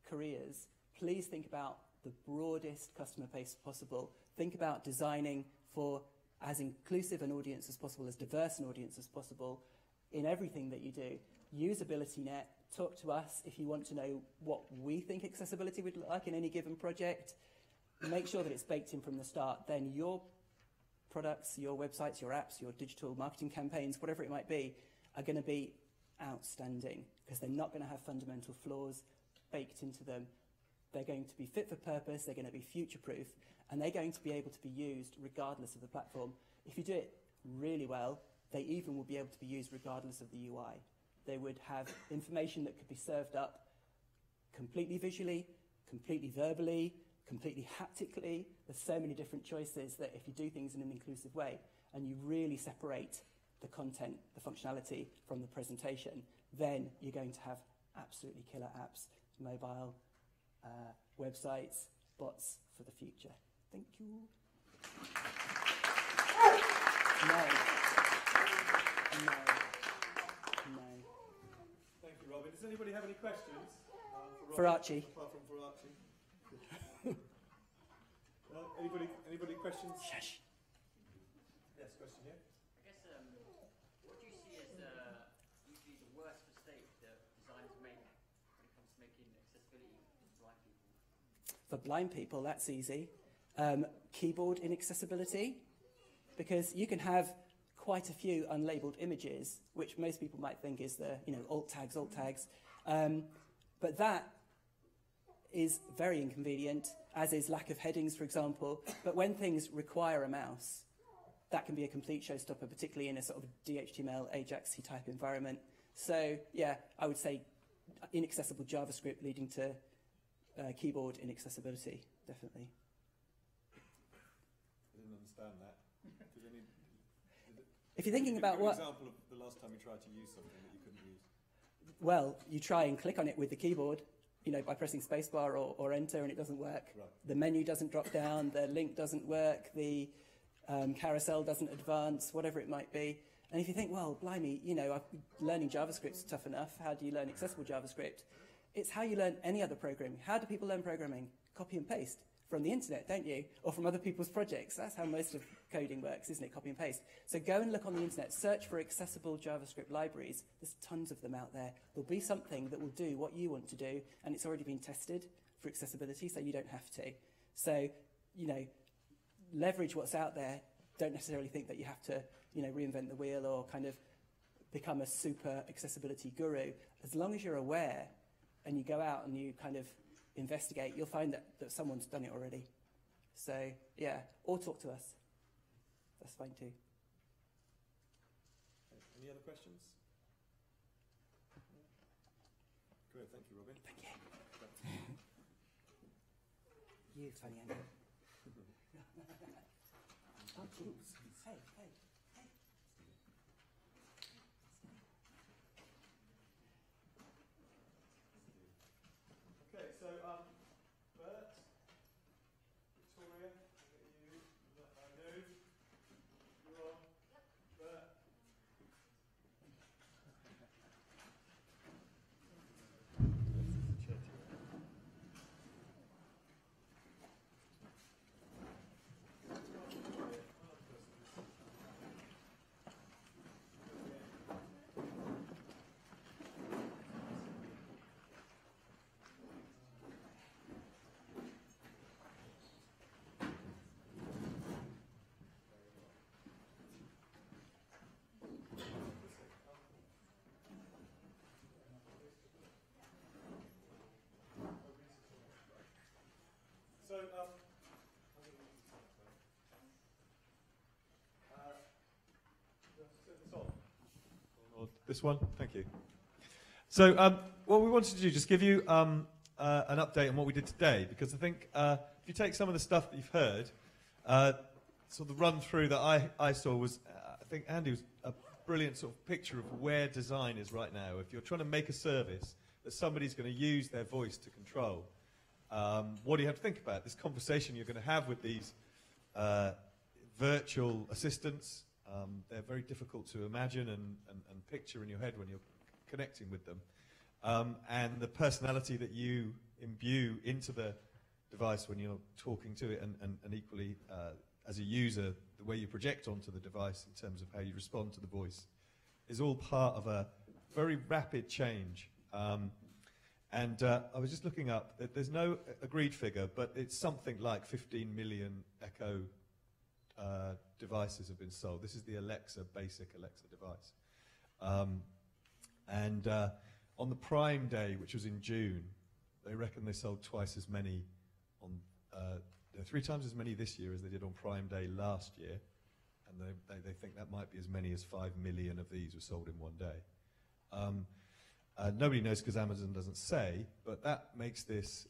careers, please think about the broadest customer base possible. Think about designing for as inclusive an audience as possible, as diverse an audience as possible in everything that you do. Use AbilityNet. Talk to us if you want to know what we think accessibility would look like in any given project. Make sure that it's baked in from the start. Then your products, your websites, your apps, your digital marketing campaigns, whatever it might be, are going to be outstanding because they're not going to have fundamental flaws baked into them. They're going to be fit for purpose, they're going to be future-proof, and they're going to be able to be used regardless of the platform. If you do it really well, they even will be able to be used regardless of the UI. They would have information that could be served up completely visually, completely verbally, completely haptically. There's so many different choices that if you do things in an inclusive way and you really separate the content, the functionality from the presentation, then you're going to have absolutely killer apps, mobile, websites, bots for the future. Thank you. No. Thank you, Robin. Does anybody have any questions? For Archie. Apart from for Archie. No? Anybody questions? Shush. Yes, question here. I guess, what do you see as usually the worst mistake that designers make when it comes to making accessibility for blind people? For blind people, that's easy. Keyboard inaccessibility, because you can have quite a few unlabeled images, which most people might think is the, alt tags. But that is very inconvenient, as is lack of headings, for example. But when things require a mouse, that can be a complete showstopper, particularly in a sort of DHTML, Ajax type environment. So, yeah, I would say inaccessible JavaScript leading to keyboard inaccessibility, definitely. I didn't understand that. If you're thinking about what... what... example of the last time you tried to use something that you couldn't use. Well, you try and click on it with the keyboard, by pressing spacebar or enter, and it doesn't work. Right. The menu doesn't drop down, the link doesn't work, the carousel doesn't advance, whatever it might be. And if you think, well, blimey, learning JavaScript's tough enough, how do you learn accessible JavaScript? It's how you learn any other programming. How do people learn programming? Copy and paste from the internet, don't you? Or from other people's projects. That's how most of coding works, isn't it? Copy and paste. So go and look on the internet, search for accessible JavaScript libraries. There's tons of them out there. There'll be something that will do what you want to do, and it's already been tested for accessibility, so you don't have to. So, leverage what's out there. Don't necessarily think that you have to, reinvent the wheel or kind of become a super accessibility guru. As long as you're aware and you go out and you kind of investigate, you'll find that someone's done it already. So, yeah, or talk to us. That's fine too. Any other questions? Great, thank you, Robin. Thank you. You, funny Andrew. Oh, oops. Hey. Okay, so Bert, Victoria, you, Anu, you're on. Bert. This one, thank you. So what we wanted to do, just give you an update on what we did today, because I think if you take some of the stuff that you've heard, sort of the run through that I saw was, I think Andy was a brilliant sort of picture of where design is right now. If you're trying to make a service that somebody's going to use their voice to control, what do you have to think about? This conversation you're going to have with these virtual assistants, they're very difficult to imagine and picture in your head when you're connecting with them. And the personality that you imbue into the device when you're talking to it, and equally as a user, the way you project onto the device in terms of how you respond to the voice, is all part of a very rapid change. And I was just looking up, there's no agreed figure, but it's something like 15 million Echo devices have been sold. This is the basic Alexa device. And on the Prime Day, which was in June, they reckon they sold twice as many, 3 times as many this year as they did on Prime Day last year. And they think that might be as many as 5 million of these were sold in one day. Nobody knows because Amazon doesn't say, but that makes this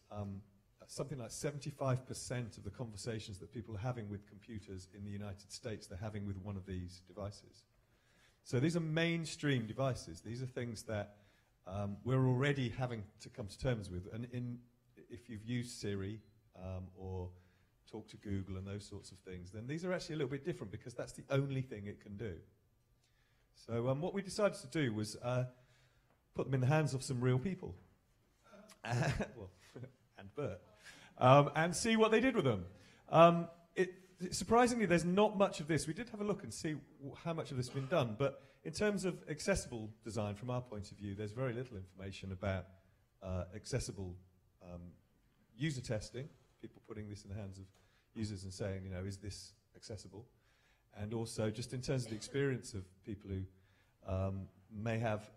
something like 75% of the conversations that people are having with computers in the United States, they're having with one of these devices. So these are mainstream devices. These are things that we're already having to come to terms with. And if you've used Siri or talk to Google and those sorts of things, then these are actually a little bit different because that's the only thing it can do. So what we decided to do was put them in the hands of some real people. Well, and Bert. And see what they did with them. Surprisingly, there's not much of this. We did have a look and see how much of this has been done, but in terms of accessible design, from our point of view, there's very little information about accessible user testing, people putting this in the hands of users and saying, you know, is this accessible? And also, just in terms of the experience of people who may have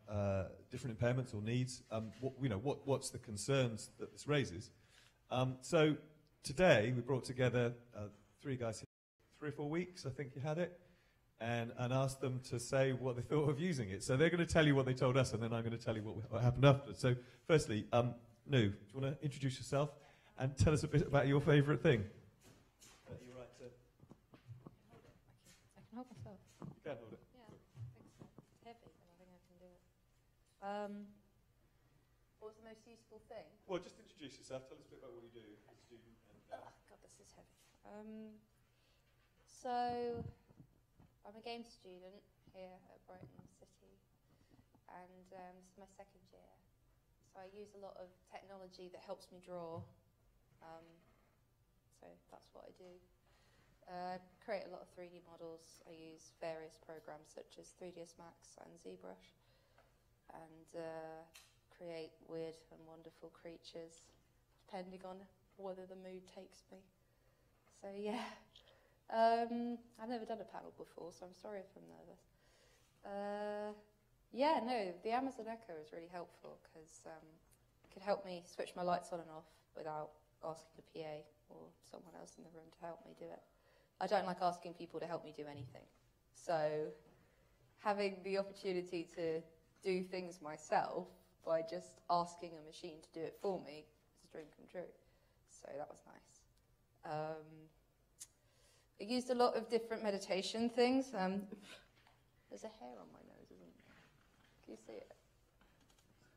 different impairments or needs, what's the concerns that this raises? So today, we brought together 3 guys, 3 or 4 weeks, I think you had it, and asked them to say what they thought of using it. So they're going to tell you what they told us, and then I'm going to tell you what happened after. So firstly, Nu, do you want to introduce yourself and tell us a bit about your favourite thing? You're right to... I can hold myself. You can hold it. Yeah, I think so. It's heavy, but I think I can do it. What was the most useful thing? Well, just introduce yourself. Tell us a bit about what you do as a student. And, oh, God, this is heavy. So, I'm a games student here at Brighton City, and this is my 2nd year. So I use a lot of technology that helps me draw. So that's what I do. Create a lot of 3D models. I use various programs such as 3ds Max and ZBrush, and create weird and wonderful creatures depending on whether the mood takes me. So yeah, I've never done a panel before, so I'm sorry if I'm nervous. Yeah, no, the Amazon Echo is really helpful because it can help me switch my lights on and off without asking a PA or someone else in the room to help me do it. I don't like asking people to help me do anything. So having the opportunity to do things myself by just asking a machine to do it for me is a dream come true. So that was nice. I used a lot of different meditation things. There's a hair on my nose, isn't there? Can you see it?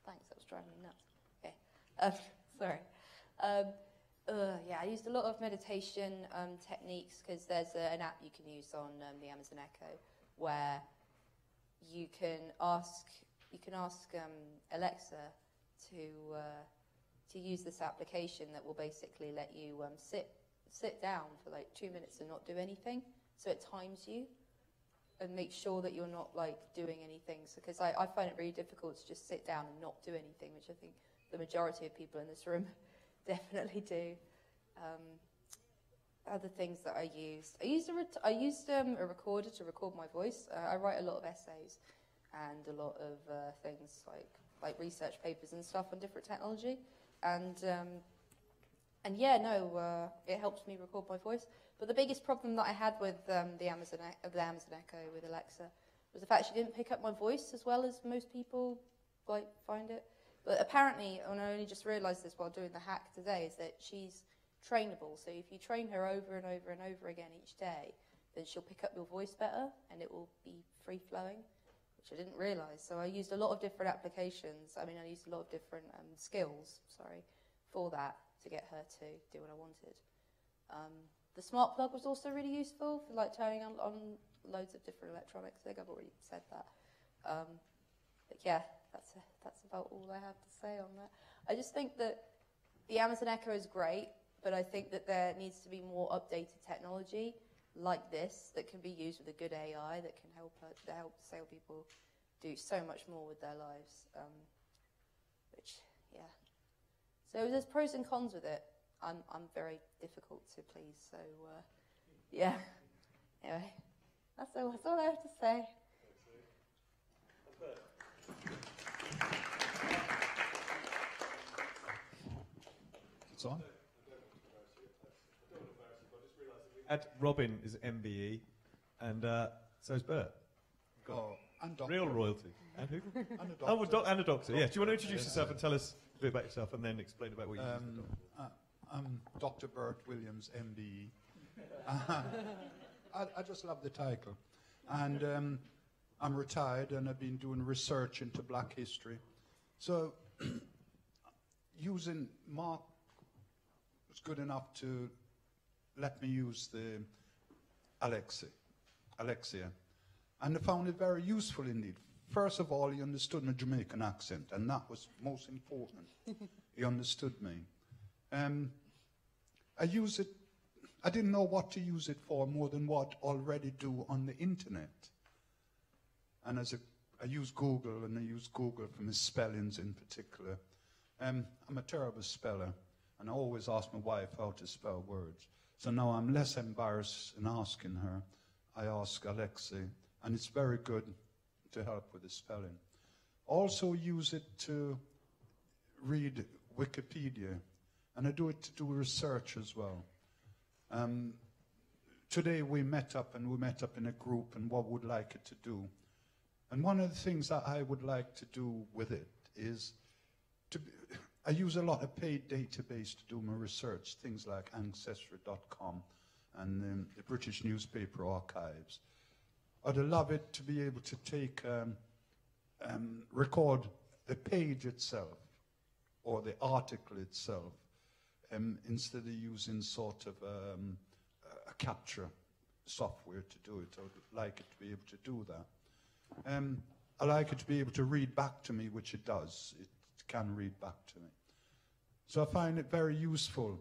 Thanks, that was driving me nuts. Okay, sorry. Yeah, I used a lot of meditation techniques because there's an app you can use on the Amazon Echo where you can ask Alexa to use this application that will basically let you sit down for like 2 minutes and not do anything. So it times you and make sure that you're not like doing anything. So because I find it really difficult to just sit down and not do anything, which I think the majority of people in this room definitely do. Other things that I used a recorder to record my voice. I write a lot of essays and a lot of things like research papers and stuff on different technology, and yeah, no, it helps me record my voice. But the biggest problem that I had with the Amazon Echo with Alexa was the fact she didn't pick up my voice as well as most people find it. But apparently, and I only just realised this while doing the hack today, is that she's trainable. So if you train her over and over and over again each day, then she'll pick up your voice better and it will be free-flowing, which I didn't realise. So I used a lot of different applications. I used a lot of different skills, for that to get her to do what I wanted. The smart plug was also really useful for turning on loads of different electronics. I think I've already said that. But yeah, that's about all I have to say on that. I just think that the Amazon Echo is great, but I think that there needs to be more updated technology like this that can be used with a good AI that can help disabled people do so much more with their lives. Which, yeah. So there's pros and cons with it. I'm very difficult to please, so yeah. Anyway, that's all I have to say. It's on. Robin is MBE, and so is Bert. Oh, And doctor. Real royalty. And who? And a doctor. Oh, and a doctor. Yeah. Do you want to introduce yourself and tell us a bit about yourself, and then explain about what you do as a doctor? I'm Dr. Bert Williams, MD. I just love the title. And I'm retired, and I've been doing research into black history. So using Mark was good enough to let me use the Alexia. And I found it very useful indeed. First of all, he understood my Jamaican accent, and that was most important. He understood me. I use it, I didn't know what to use it for more than what I already do on the internet. And I use Google, and I use Google for my spellings in particular. I'm a terrible speller, and I always ask my wife how to spell words. So now I'm less embarrassed in asking her. I ask Alexei, and it's very good to help with the spelling. Also use it to read Wikipedia, and I do it to do research as well. Today we met up in a group, and what would like it to do. And one of the things that I would like to do with it is I use a lot of paid database to do my research, things like Ancestry.com and the British Newspaper Archives. I'd love it to be able to take, record the page itself or the article itself instead of using sort of a capture software to do it. I would like it to be able to do that. I like it to be able to read back to me, which it does. It can read back to me. So I find it very useful.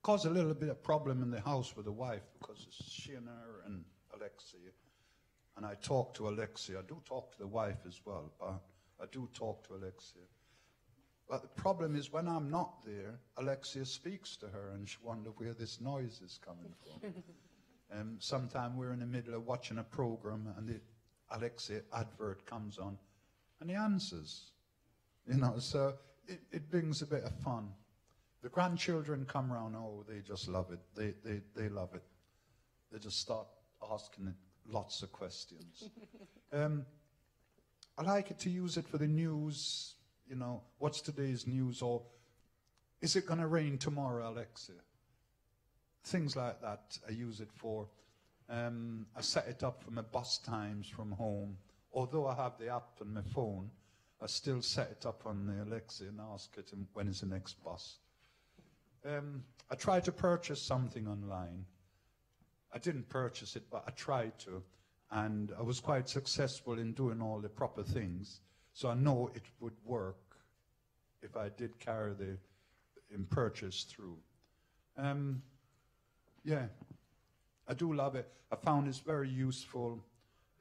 Caused a little bit of problem in the house with the wife because it's she and her and Alexia. And I talk to Alexia. I do talk to the wife as well, but I do talk to Alexia. But the problem is when I'm not there, Alexia speaks to her and she wonders where this noise is coming from. Sometime we're in the middle of watching a program and the Alexia advert comes on and he answers. You know, so it brings a bit of fun. The grandchildren come round, oh, they just love it. They love it. They just start asking it lots of questions. I like it to use it for the news, you know, what's today's news, or is it going to rain tomorrow, Alexia? Things like that I use it for. I set it up for my bus times from home. Although I have the app on my phone, I still set it up on the Alexa and ask it when is the next bus. I tried to purchase something online. I didn't purchase it, but I tried to. And I was quite successful in doing all the proper things. So I know it would work if I did carry the purchase through. Yeah, I do love it. I found it's very useful,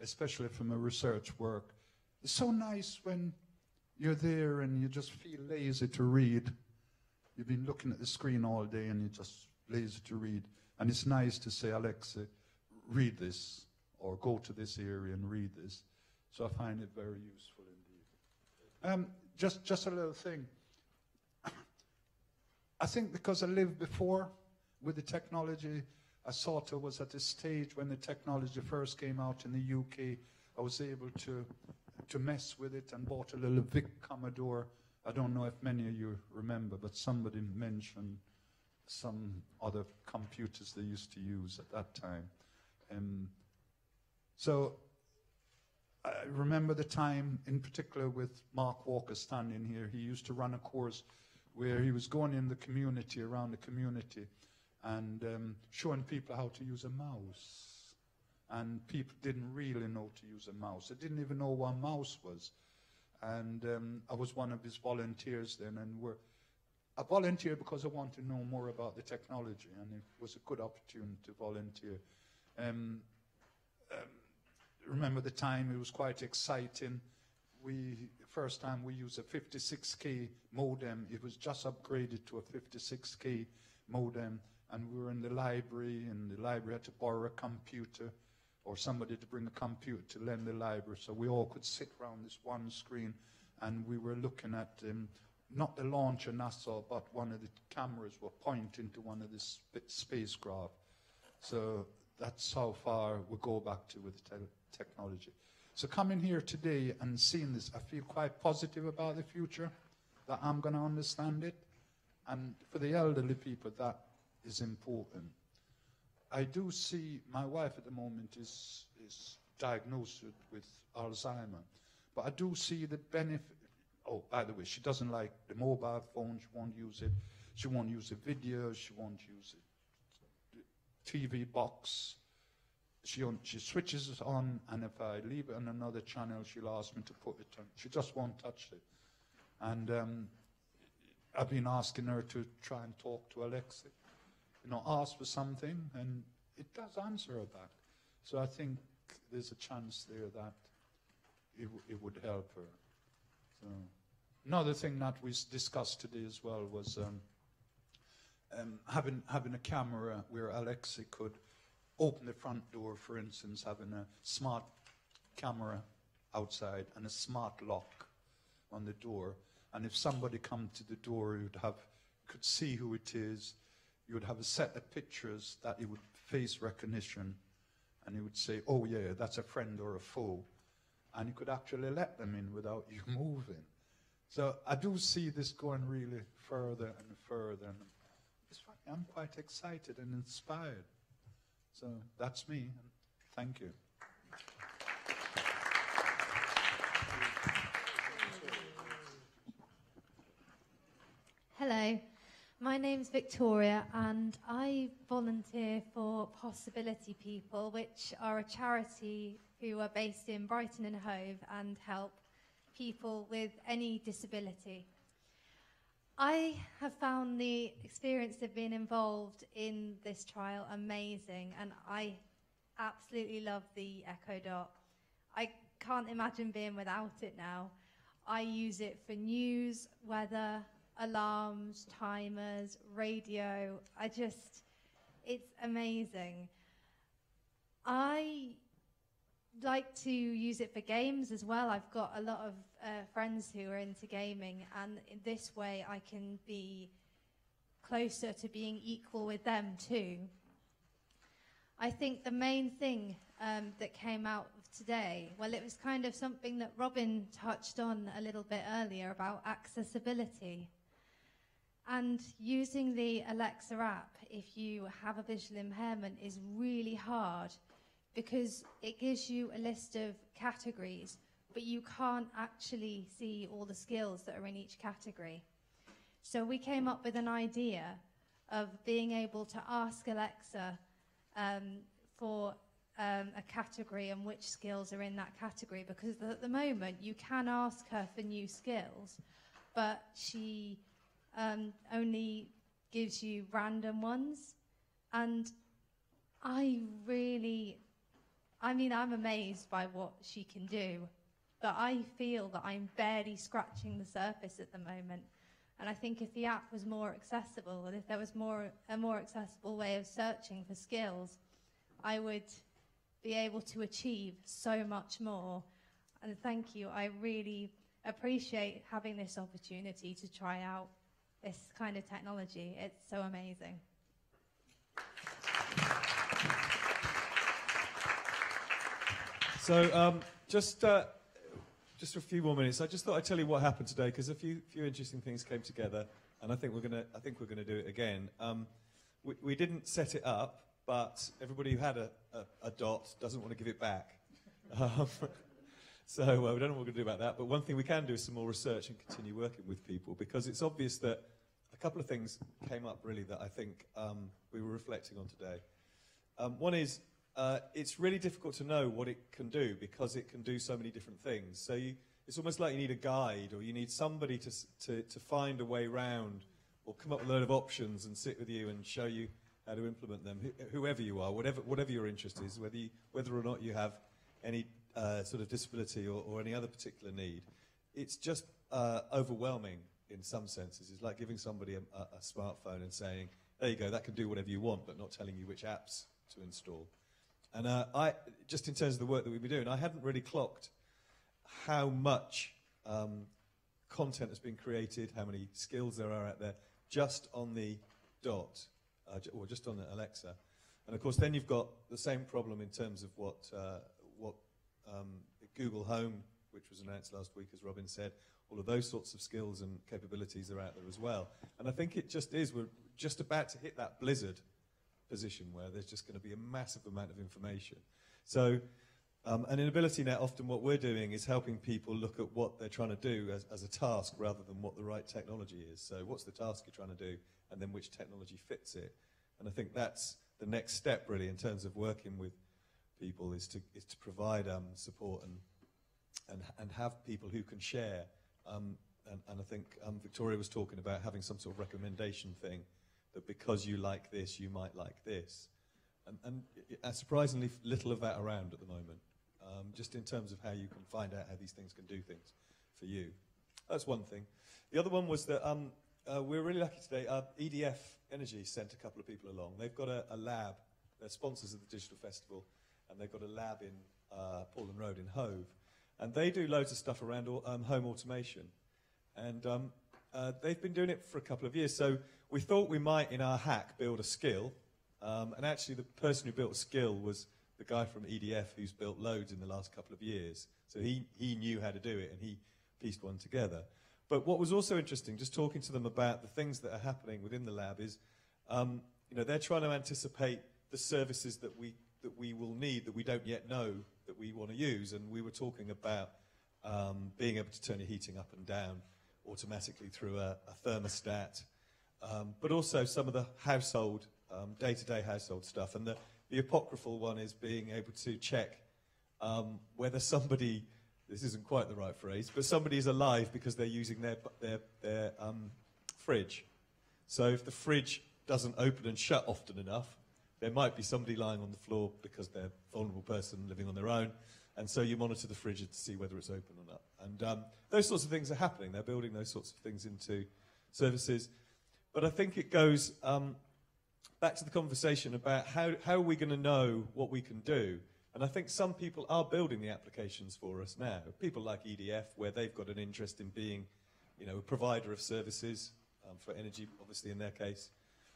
especially for my research work. It's so nice when you're there and you just feel lazy to read. You've been looking at the screen all day and you're just lazy to read. And it's nice to say, Alexa, read this, or go to this area and read this. So I find it very useful indeed. Just a little thing. I think because I lived before with the technology, I sort of was at a stage when the technology first came out in the UK. I was able to mess with it and bought a little Vic Commodore. I don't know if many of you remember, but somebody mentioned some other computers they used to use at that time. So I remember the time in particular with Mark Walker standing here. He used to run a course where he was going in the community, around the community, and showing people how to use a mouse. And people didn't really know to use a mouse. They didn't even know what a mouse was. And I was one of his volunteers then, and I volunteered because I wanted to know more about the technology, and it was a good opportunity to volunteer. Remember the time, it was quite exciting. First time we used a 56K modem. It was just upgraded to a 56K modem, and we were in the library, and the library had to borrow a computer or somebody to bring a computer to lend the library, so we all could sit around this one screen, and we were looking at not the launcher NASA, but one of the cameras were pointing to one of the spacecraft. So that's how far we go back to with technology. So coming here today and seeing this, I feel quite positive about the future, that I'm going to understand it. And for the elderly people, that is important. I do see my wife at the moment is diagnosed with Alzheimer, but I do see the benefit. Oh, by the way, she doesn't like the mobile phone. She won't use it. She won't use the video. She won't use it. The TV box. She switches it on, and if I leave it on another channel, she'll ask me to put it on. She just won't touch it. And I've been asking her to try and talk to Alexa. You know, ask for something, and it does answer her back. So I think there's a chance there that it would help her. So another thing that we discussed today as well was having a camera where Alexa could open the front door, for instance, having a smart camera outside and a smart lock on the door. And if somebody come to the door, you could see who it is. You would have a set of pictures that it would face recognition, and it would say, oh yeah, that's a friend or a foe. And you could actually let them in without you moving. So I do see this going really further and further. And I'm quite excited and inspired. So that's me, and thank you. Hello, my name's Victoria, and I volunteer for Possibility People, which are a charity who are based in Brighton and Hove and help people with any disability. I have found the experience of being involved in this trial amazing, and I absolutely love the Echo Dot. I can't imagine being without it now. I use it for news, weather, alarms, timers, radio. It's amazing. I like to use it for games as well. I've got a lot of friends who are into gaming, and in this way I can be closer to being equal with them too. I think the main thing that came out of today, well, it was kind of something that Robin touched on a little bit earlier about accessibility. And using the Alexa app, if you have a visual impairment, is really hard, because it gives you a list of categories, but you can't actually see all the skills that are in each category. So we came up with an idea of being able to ask Alexa for a category and which skills are in that category, because at the moment you can ask her for new skills, but she only gives you random ones. And I'm amazed by what she can do, but I feel that I'm barely scratching the surface at the moment. And I think if the app was more accessible, and if there was a more accessible way of searching for skills, I would be able to achieve so much more. And thank you. I really appreciate having this opportunity to try out this kind of technology. It's so amazing. So just for a few more minutes, I just thought I'd tell you what happened today, because a few interesting things came together, and I think we're gonna do it again. We didn't set it up, but everybody who had a dot doesn't want to give it back. So we don't know what we're going to do about that. But one thing we can do is some more research and continue working with people, because it's obvious that a couple of things came up really that I think we were reflecting on today. One is it's really difficult to know what it can do, because it can do so many different things. So it's almost like you need a guide, or you need somebody to find a way round, or come up with a load of options and sit with you and show you how to implement them, whoever you are, whatever your interest is, whether or not you have any sort of disability or any other particular need. It's just overwhelming in some senses. It's like giving somebody a smartphone and saying, there you go, that can do whatever you want, but not telling you which apps to install. And I, just in terms of the work that we've been doing, I hadn't really clocked how much content has been created, how many skills there are out there, just on the dot, or just on the Alexa. And of course, then you've got the same problem in terms of what Google Home, which was announced last week, as Robin said, all of those sorts of skills and capabilities are out there as well. And I think it just is, we're just about to hit that blizzard position where there's just going to be a massive amount of information. So, and in AbilityNet, often what we're doing is helping people look at what they're trying to do as a task rather than what the right technology is. So what's the task you're trying to do, and then which technology fits it. And I think that's the next step, really, in terms of working with people, is to provide support and have people who can share. And I think Victoria was talking about having some sort of recommendation thing, that because you like this, you might like this. And surprisingly little of that around at the moment, just in terms of how you can find out how these things can do things for you. That's one thing. The other one was that we're really lucky today. EDF Energy sent a couple of people along. They've got a lab. They're sponsors of the Digital Festival, and they've got a lab in Portland Road in Hove. And they do loads of stuff around home automation. And they've been doing it for a couple of years. So we thought we might, in our hack, build a skill. And actually, the person who built a skill was the guy from EDF who's built loads in the last couple of years. So he knew how to do it, and he pieced one together. But what was also interesting, just talking to them about the things that are happening within the lab, is they're trying to anticipate the services that we will need that we don't yet know that we want to use. And we were talking about being able to turn your heating up and down automatically through a thermostat, but also some of the household, day-to-day household stuff. And the apocryphal one is being able to check whether somebody, this isn't quite the right phrase, but somebody is alive because they're using their fridge. So if the fridge doesn't open and shut often enough, there might be somebody lying on the floor because they're a vulnerable person living on their own. And so you monitor the fridge to see whether it's open or not. And those sorts of things are happening. They're building those sorts of things into services. But I think it goes back to the conversation about how are we going to know what we can do. And I think some people are building the applications for us now. People like EDF, where they've got an interest in being, a provider of services for energy, obviously in their case.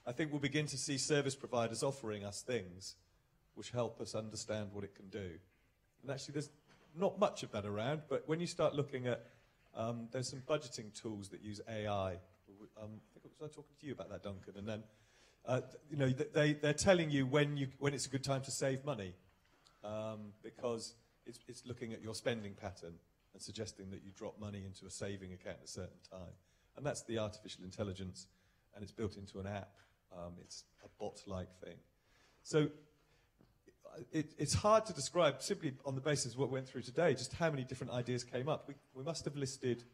I think we'll begin to see service providers offering us things which help us understand what it can do. And actually, there's not much of that around, but when you start looking at, there's some budgeting tools that use AI. I think I was talking to you about that, Duncan. And then, they're telling you when it's a good time to save money, because it's looking at your spending pattern and suggesting that you drop money into a saving account at a certain time. And that's the artificial intelligence, and it's built into an app. It's a bot-like thing. So it's hard to describe simply on the basis of what we went through today, just how many different ideas came up. We must have listed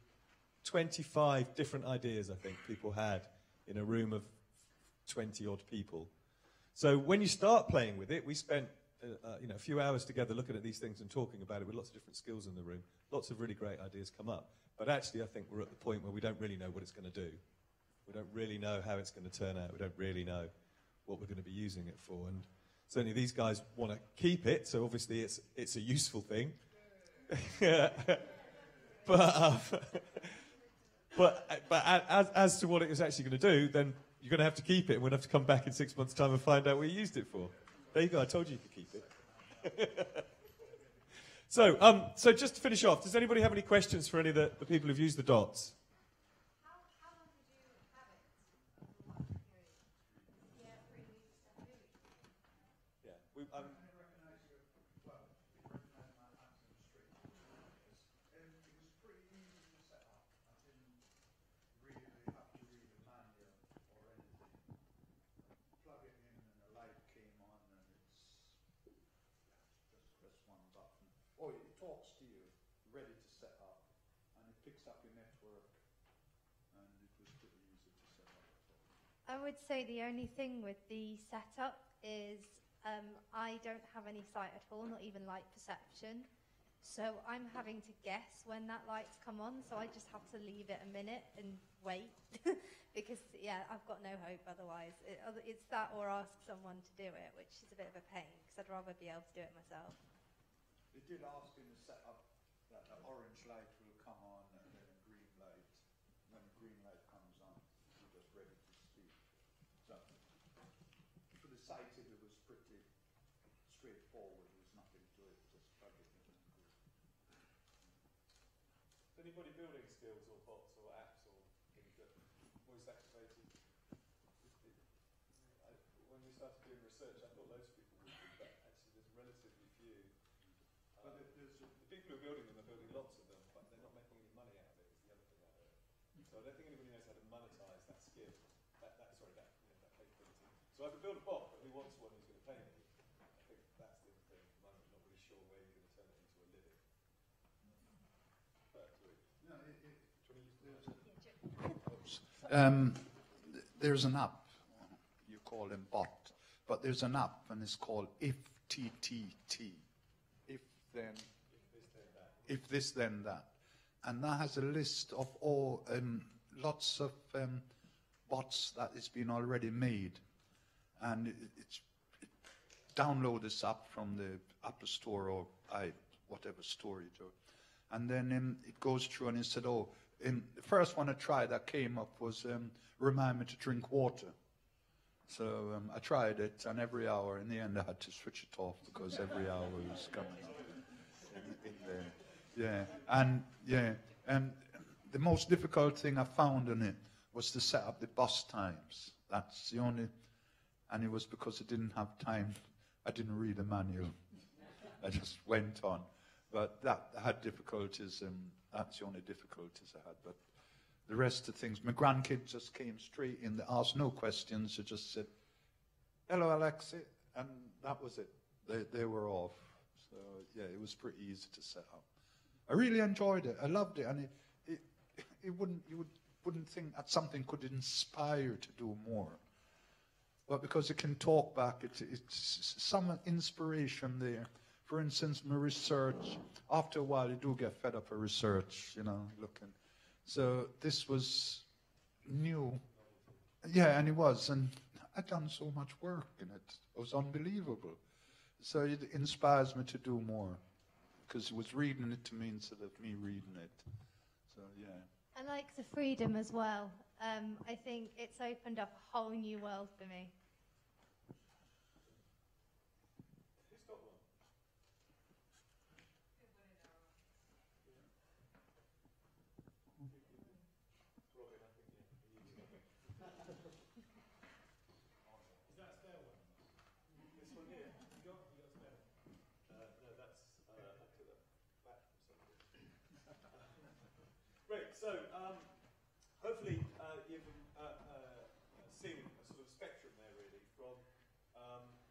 25 different ideas, I think, people had in a room of 20-odd people. So when you start playing with it, we spent a few hours together looking at these things and talking about it with lots of different skills in the room. Lots of really great ideas come up. But actually, I think we're at the point where we don't really know what it's going to do. We don't really know how it's going to turn out. We don't really know what we're going to be using it for. And certainly these guys want to keep it, so obviously it's a useful thing. But as to what it is actually going to do, then you're going to have to keep it, and we'll have to come back in 6 months' time and find out what you used it for. There you go. I told you could keep it. So just to finish off, does anybody have any questions for any of the people who've used the dots? I would say the only thing with the setup is I don't have any sight at all, not even light perception. So I'm having to guess when that light's come on, so I just have to leave it a minute and wait. Because, yeah, I've got no hope otherwise. It's that or ask someone to do it, which is a bit of a pain, because I'd rather be able to do it myself. It did ask in the setup that an orange light will come on and then a green light. When a green light comes on, you're just ready to speak. So, for the sighted, it was pretty straightforward. There was nothing to it, just plug it in. Anybody building skills or bots or apps or things that voice activated? When we started doing research, I thought loads of people would do, but actually there's relatively few. The people who are building them are building lots of them, but they're not making any money out of it, is the other thing I heard. So I don't think anybody knows how to monetize that skill, that capability. So I could build a bot, but who wants one who's going to pay me? I think that's the thing at the moment, not really sure where you're going to turn it into a living. There's an app, you call them bot, but there's an app and it's called IFTTT. If this then that. And that has a list of all, lots of bots that has been already made. And download this app from the Apple Store or whatever store you do. And then it goes through and it said, the first one I tried that came up was remind me to drink water. So I tried it, and every hour, in the end I had to switch it off because every hour was coming up in there. And the most difficult thing I found in it was to set up the bus times. That's the only, and it was because I didn't have time. I didn't read the manual. I just went on. But that I had difficulties, and that's the only difficulties I had. But the rest of things, my grandkids just came straight in. They asked no questions. They just said, "Hello, Alexi," and that was it. They were off. So yeah, it was pretty easy to set up. I really enjoyed it. I loved it, and you wouldn't think that something could inspire to do more. But because it can talk back, it's some inspiration there. For instance, my research, after a while you do get fed up of research, looking. So this was new. Yeah, and it was. And I'd done so much work in it. It was unbelievable. So it inspires me to do more. Because it was reading it to me instead of me reading it. So, yeah. I like the freedom as well. I think it's opened up a whole new world for me. Who's got one? Robin, I think you need to. Is that a spare one? This one here? You got a spare one? No, that's, I took that back from somebody. Great, so hopefully you've seen a sort of spectrum there really from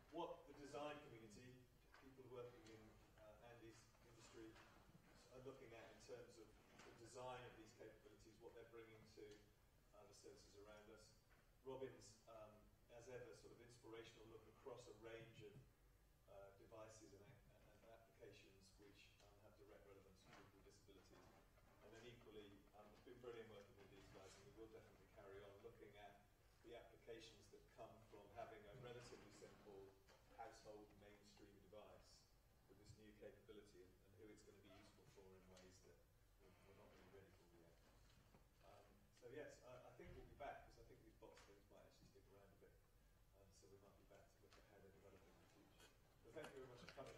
what the design community, people working in Andy's industry are looking at in terms of the design of these capabilities, what they're bringing to the services around us. Robin's, as ever, sort of inspirational look across a range of devices and applications which have direct relevance to people with disabilities. And then equally, it's been brilliant working with these guys, and we will definitely carry on looking at the applications that come from having a relatively simple household mainstream device with this new capability and who it's going to be useful for in ways that we're not really ready for yet. So yes, I think we'll be back because I think these box things might actually stick around a bit. So we might be back to look at how they're developing in the future. So thank you very much for coming.